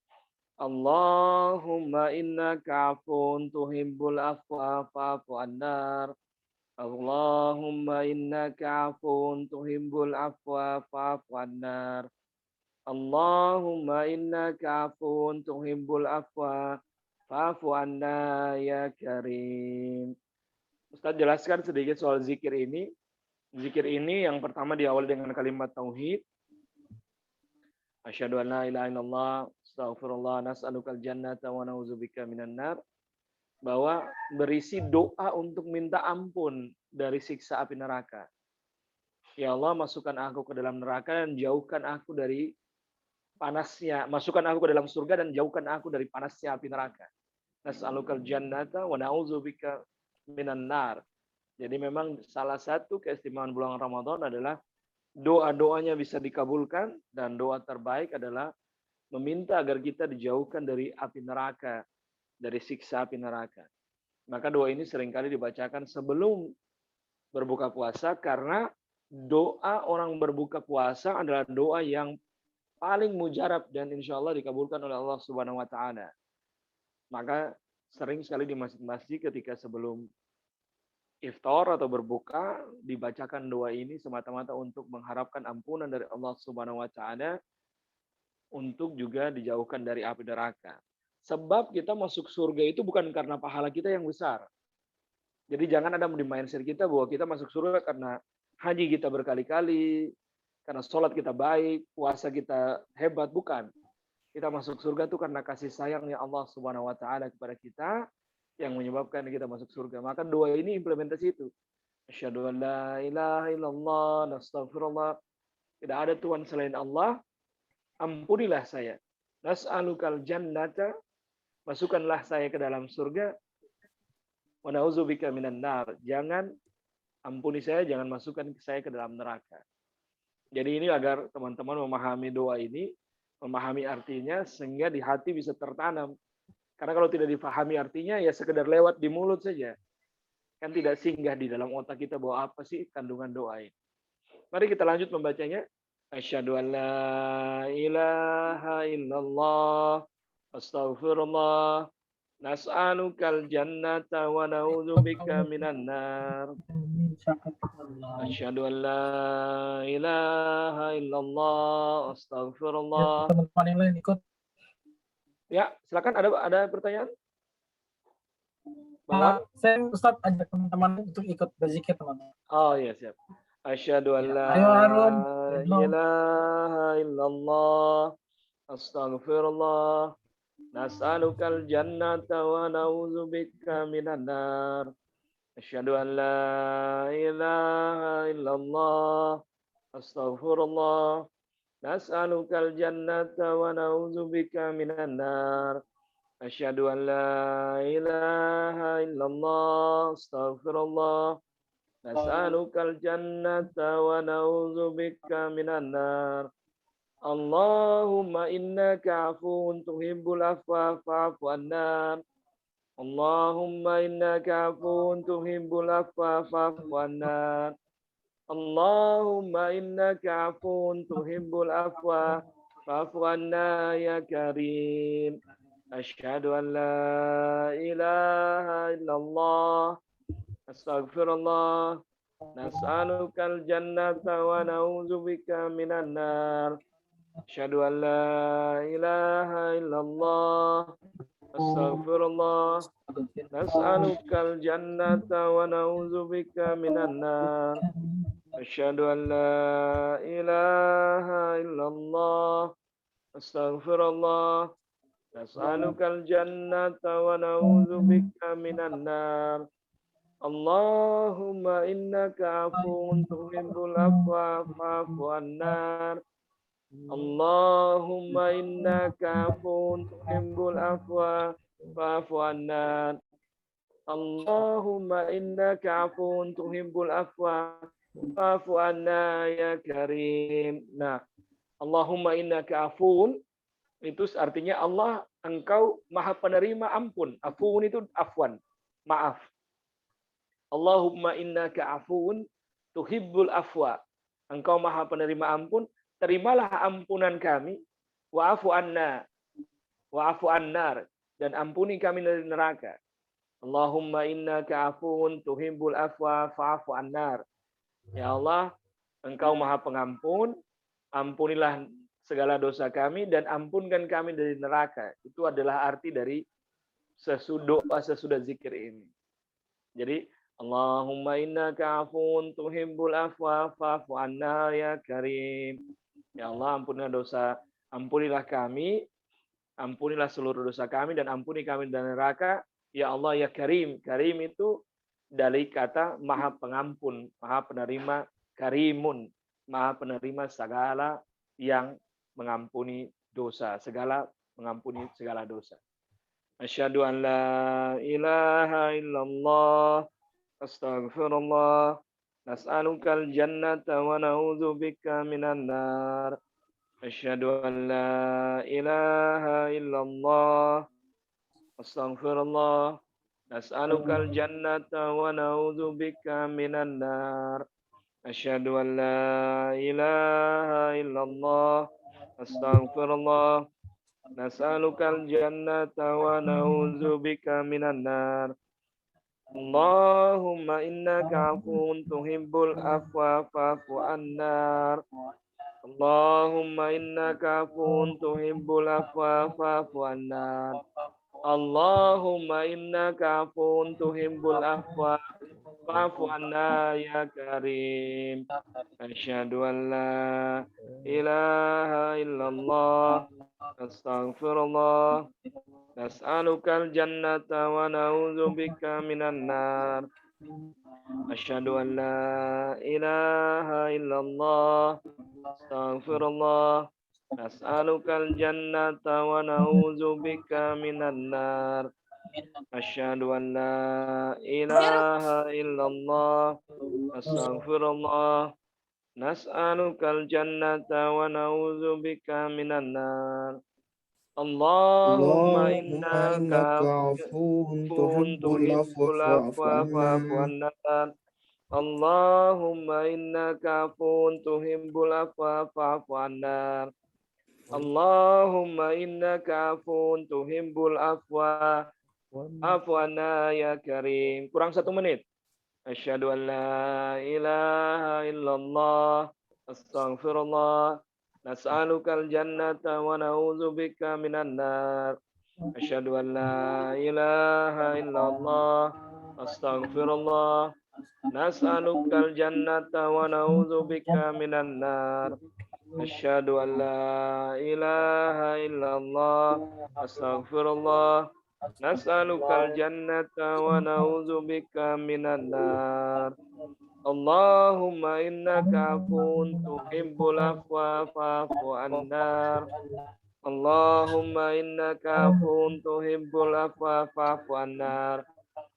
Allahumma innaka 'afuwun tuhibbul afwa fa'fu 'annar. Allahumma innaka 'afuwun tuhibbul afwa fa'fu 'annar. Allahumma innaka 'afuwun tuhibbul afwa fa'fu 'anna ya karim. Ustaz jelaskan sedikit soal zikir ini. Zikir ini yang pertama diawali dengan kalimat tauhid. Asyhadu an la ilaha illallah, astaghfirullah, nas'alukal jannata wa na'udzubika minan nar. Bahwa berisi doa untuk minta ampun dari siksa api neraka. Ya Allah, masukkan aku ke dalam neraka dan jauhkan aku dari panasnya. Masukkan aku ke dalam surga dan jauhkan aku dari panasnya api neraka. Nas'alukal jannata wa na'udzubika minan nar. Jadi memang salah satu keistimewaan bulan Ramadan adalah doa-doanya bisa dikabulkan dan doa terbaik adalah meminta agar kita dijauhkan dari api neraka, dari siksa api neraka. Maka doa ini seringkali dibacakan sebelum berbuka puasa karena doa orang berbuka puasa adalah doa yang paling mujarab dan insya Allah dikabulkan oleh Allah Subhanahu Wa Taala. Maka sering sekali di masjid-masjid ketika sebelum iftar atau berbuka dibacakan doa ini semata-mata untuk mengharapkan ampunan dari Allah Subhanahu Wa Taala, untuk juga dijauhkan dari api neraka. Sebab kita masuk surga itu bukan karena pahala kita yang besar. Jadi jangan ada di mindset kita bahwa kita masuk surga karena haji kita berkali-kali, karena sholat kita baik, puasa kita hebat, bukan. Kita masuk surga itu karena kasih sayangnya Allah Subhanahu Wa Taala kepada kita yang menyebabkan kita masuk surga. Maka doa ini implementasi itu. Asyhadu an la ilaha illallah, nastaghfirullah. Tidak ada Tuhan selain Allah, ampunilah saya. Nas'alukal jannata, masukkanlah saya ke dalam surga. Wa na'udzubika minan nar. Jangan ampuni saya, jangan masukkan saya ke dalam neraka. Jadi ini agar teman-teman memahami doa ini, memahami artinya sehingga di hati bisa tertanam. Karena kalau tidak difahami artinya ya sekedar lewat di mulut saja. Kan tidak singgah di dalam otak kita bahwa apa sih kandungan doa ini. Mari kita lanjut membacanya. Asyhadu an la ilaha illallah, astaghfirullah, nas'alukal jannata wa na'udzubika minan nar. Asyhadu an la ilaha illallah, astaghfirullah. Teman-teman yang lain ikut. Ya, silakan ada pertanyaan? Saya Ustaz ajak teman-teman untuk ikut berzikir teman-teman. Oh iya siap. Asyhadu an la Ayo Harun. ilaha illallah, astaghfirullah, nas'alukal jannata wa na'udzubika minan nar. Asyhadu an la ilaha illallah, astaghfirullah, nas'alukal jannata wa na'udzubika minan nar. Asyhadu an la ilaha illallah, astaghfirullah, nas'alukal jannata wa na'udzubika minan nar. Allahumma innaka 'afuwun tuhibbul afwa fa'fu 'anna. Allahumma innaka 'afuwun tuhibbul afwa fa'fu 'anna. Allahumma innaka 'afuwun tuhibbul afwa fa'fu 'anna ya karim. Asyhadu an la ilaha illallah, astaghfirullah, nas'alukal jannata wa na'udzubika minan nar. Asyhadu an la ilaha illallah, astaghfirullah, nas'alukal jannata wa na'udzubika minan nar. Asyhadu an la ilaha illallah, astaghfirullah, nas'alukal jannata wa na'udzubika minan nar. Allahumma innaka 'afuwun tuhibbul afwa fa'fu 'anna. Allahumma innaka 'afuwun tuhibbul afwa fa'fu 'anna. Allahumma innaka afuwun tuhibbul afwa fa'fu anna ya karim. Nah, Allahumma innaka afuwun itu artinya Allah, engkau maha penerima ampun. Afuwun itu afwan, maaf. Allahumma innaka afuwun tuhibbul afwa. Engkau maha penerima ampun, terimalah ampunan kami. Wa'afu anna, wa'afu annar, dan ampuni kami dari neraka. Allahumma innaka afuwun tuhibbul afwa fa'afu annar. Ya Allah, engkau maha pengampun, ampunilah segala dosa kami dan ampunkan kami dari neraka. Itu adalah arti dari sesudah zikir ini. Jadi, Allahumma innaka afuwun tuhibbul afwa fa'fu anna ya karim. Ya Allah, ampunilah dosa, ampunilah kami, ampunilah seluruh dosa kami dan ampuni kami dari neraka. Ya Allah ya karim. Karim itu dari kata maha pengampun, maha penerima, karimun, maha penerima segala yang mengampuni dosa, segala mengampuni segala dosa. Asyhadu an la ilaha illallah, astaghfirullah, nas'alukal jannata wa na'udzubika minan nar. Asyhadu an la ilaha illallah, astaghfirullah, nas'alukal jannata wa na'udzubika minan nar. Asyhadu an la ilaha illallah, astaghfirullah, nas'alukal jannata wa na'udzubika minan nar. Allahumma innaka afuwun tuhibbul afwa fa'fu annar. Allahumma innaka afuwun tuhibbul afwa fa'fu annar. Allahumma innaka afuwun tuhibbul afwa fa'fu anna ya karim. Asyhadu an la ilaha illallah, astaghfirullah, nas'alukal jannata wa na'udzubika minan nar. Asyhadu an la ilaha illallah, astaghfirullah, nas'alukal jannata wa na'udzubika minan nar. Asyhadu an la ilaha illallah, astaghfirullah, nas'alukal jannata wa na'udzubika minan nar. Allahumma innaka afuwun tuhibbul afwa fa'fu anna. Allahumma innaka afuwun tuhibbul afwa fa'fu anna. Allahumma innaka afuwun tuhibbul afwa fa'fu anna ya karim. Kurang 1 menit. Asyhadu an la ilaha illallah, astaghfirullah, nas'alukal jannata wa na'udzubika minan nar. Asyhadu an la ilaha illallah, astaghfirullah, nas'alukal jannata wa na'udzubika minan nar. Asyhadu an la ilaha illallah, astaghfirullah, nas'alukal jannata wa na'udzubika minan nar. Allahumma innaka afuwun tuhibbul afwa fa'fu annar. Allahumma innaka afuwun tuhibbul afwa fa'fu annar.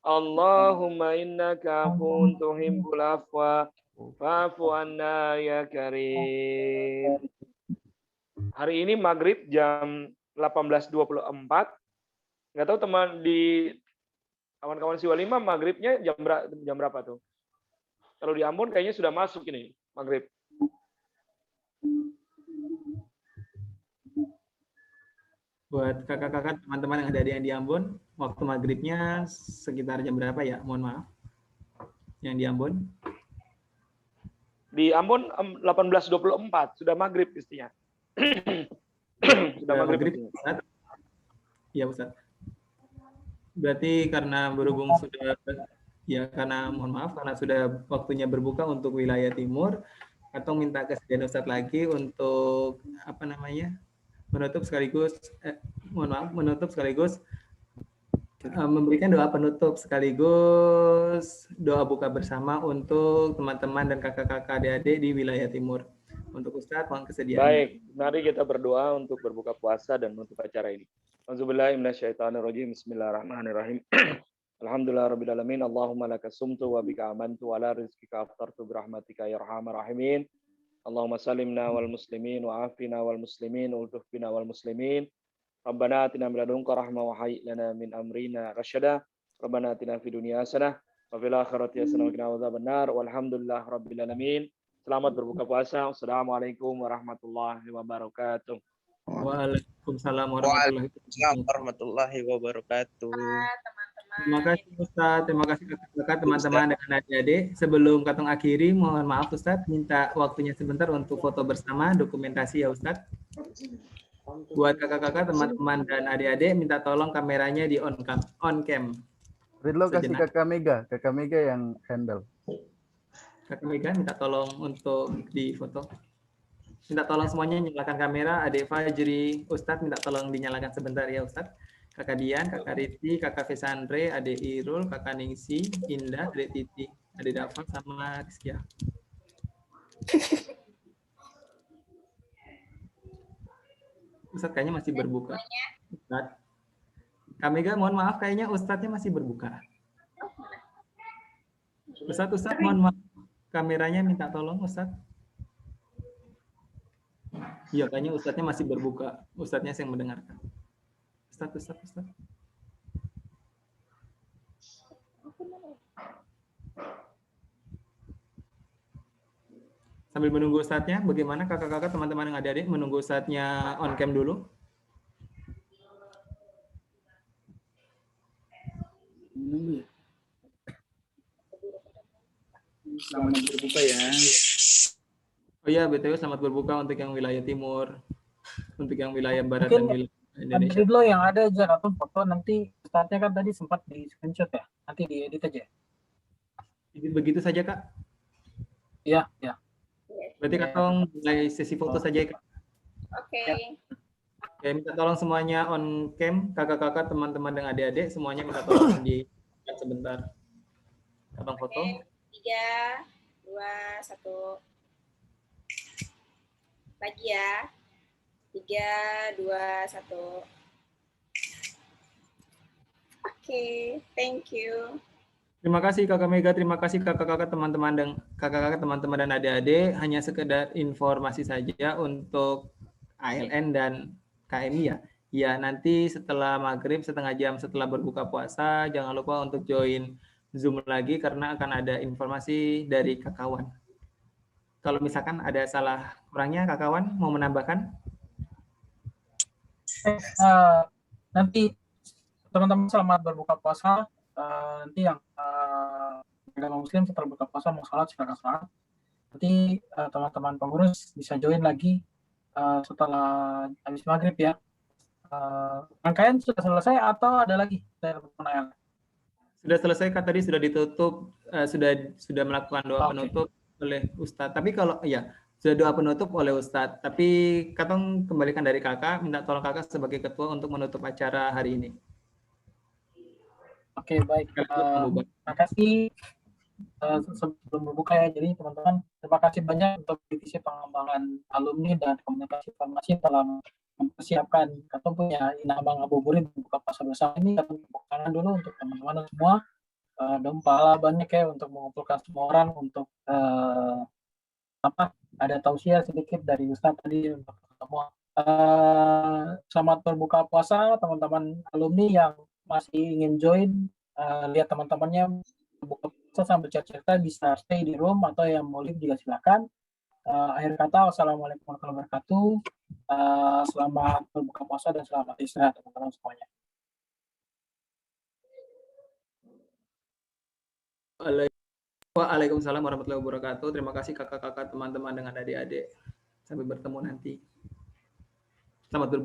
Allahumma innaka afuwun tuhibbul afwa fa'fu anna ya karim. Hari ini maghrib jam 18.24. Nggak tahu teman di kawan-kawan Siwa 5 maghribnya jam berapa tuh? Kalau di Ambon kayaknya sudah masuk ini maghrib. Buat kakak-kakak teman-teman yang ada di Ambon, waktu maghribnya sekitar jam berapa ya? Mohon maaf. Yang di Ambon? Di Ambon 18.24 sudah maghrib istinya. Sudah maghrib. Iya Ustaz. Berarti karena berhubung sudah mohon maaf karena sudah waktunya berbuka untuk wilayah timur, atau minta kesediaan Ustaz lagi untuk menutup sekaligus memberikan doa penutup sekaligus doa buka bersama untuk teman-teman dan kakak-kakak adik-adik di wilayah timur. Untuk Ustaz, mohon kesediaan. Baik, mari kita berdoa untuk berbuka puasa dan menutup acara ini. Auzubillahi minasyaitonirrajim. Bismillahirrahmanirrahim. Alhamdulillah rabbil alamin. Allahumma laka sumtu wa bika amantu wa ala rizqika aftartu birahmatika ya arhamar rahimin. Allahumma salimna wal muslimin wa afina wal muslimin wa ultuf bina wal muslimin. Rabbana atina min ladunka rahmah wa hayyi lana min amrina rasyada. Rabbana atina fid dunya hasanah wa fil akhirati hasanah wa qina adzabannar. Walhamdulillah rabbil alamin. Selamat berbuka puasa. Wassalamualaikum warahmatullahi wabarakatuh. Waalaikumsalam warahmatullahi wabarakatuh. Terima kasih Ustadz, terima kasih kakak-kakak, teman-teman dan adik-adik. Sebelum Katong akhiri, mohon maaf Ustadz, minta waktunya sebentar untuk foto bersama, dokumentasi ya Ustadz. Buat kakak-kakak, teman-teman dan adik-adik, minta tolong kameranya di on cam. Ridlo kasih kakak Mega yang handle. Kakak Mega minta tolong untuk di foto. Minta tolong semuanya nyalakan kamera, Adik Fajri, Ustadz minta tolong dinyalakan sebentar ya Ustadz. Kakak Dian, Kakak Riti, Kakak Vesandre, Adik Irul, Kakak Ningsi, Indah, Adik Titi, Adik Dava, sama Rizkia. Ustadz kayaknya masih berbuka. Ustadz. Kak Mega, mohon maaf kayaknya Ustadznya masih berbuka. Ustadz, mohon maaf. Kameranya minta tolong Ustadz. Iya, kayaknya Ustadznya masih berbuka. Ustadznya yang mendengarkan. Ustadz. Sambil menunggu Ustadznya, bagaimana kakak-kakak, teman-teman yang adik-adik menunggu Ustadznya on cam dulu? Menunggu ya. Selamat berbuka ya. Oh iya, BTW selamat berbuka untuk yang wilayah timur, untuk yang wilayah barat dan wilayah Indonesia. Ridlo yang ada aja atau foto nanti startnya kan tadi sempat di screenshot ya, nanti diedit aja. Begitu saja Kak? Iya. Berarti Katong mulai sesi foto saja ya Kak? Oke. Oke, minta tolong semuanya on cam, kakak-kakak, teman-teman dan adik-adik, semuanya minta tolong di sebentar. Katong foto. 3, 2, 1. Lagi ya. 3, 2, 1. Oke, thank you. Terima kasih Kakak Mega, terima kasih kakak-kakak, teman-teman dan adik-adik. Hanya sekedar informasi saja untuk ALN dan KMI ya. Ya, nanti setelah maghrib setengah jam setelah berbuka puasa, jangan lupa untuk join Zoom lagi karena akan ada informasi dari Kakawan. Kalau misalkan ada salah kurangnya, Kakawan mau menambahkan? Nanti teman-teman selamat berbuka puasa. Nanti yang agama Muslim setelah berbuka puasa mau sholat silakan sholat. Nanti teman-teman pengurus bisa join lagi setelah habis maghrib ya. Rangkaian sudah selesai atau ada lagi pertanyaan? Sudah selesai Kak, tadi sudah ditutup, sudah melakukan doa penutup oleh Ustadz. Tapi kalau ya sudah doa penutup oleh Ustadz, tapi Katong kembalikan dari Kakak, minta tolong Kakak sebagai ketua untuk menutup acara hari ini. Oke, baik. Terima kasih sebelum berbuka ya. Jadi teman-teman, terima kasih banyak untuk divisi pengembangan alumni dan komunikasi informasi telah mempersiapkan atau punya Inabang Ngabuburit buka puasa bersama ini. Kita tepuk tangan dulu untuk teman-teman semua. Dan pahala banyak ya untuk mengumpulkan semua orang untuk ada tausiah sedikit dari Ustadz tadi untuk semua. Selamat berbuka puasa teman-teman alumni yang masih ingin join, lihat teman-temannya berbuka puasa sambil cerita bisa stay di room atau yang mau live juga silakan. Akhir kata, wassalamualaikum warahmatullahi wabarakatuh. Selamat berbuka puasa dan selamat istirahat teman-teman semuanya. Waalaikumsalam warahmatullahi wabarakatuh. Terima kasih kakak-kakak, teman-teman dengan adik-adik. Sampai bertemu nanti. Selamat berbuka.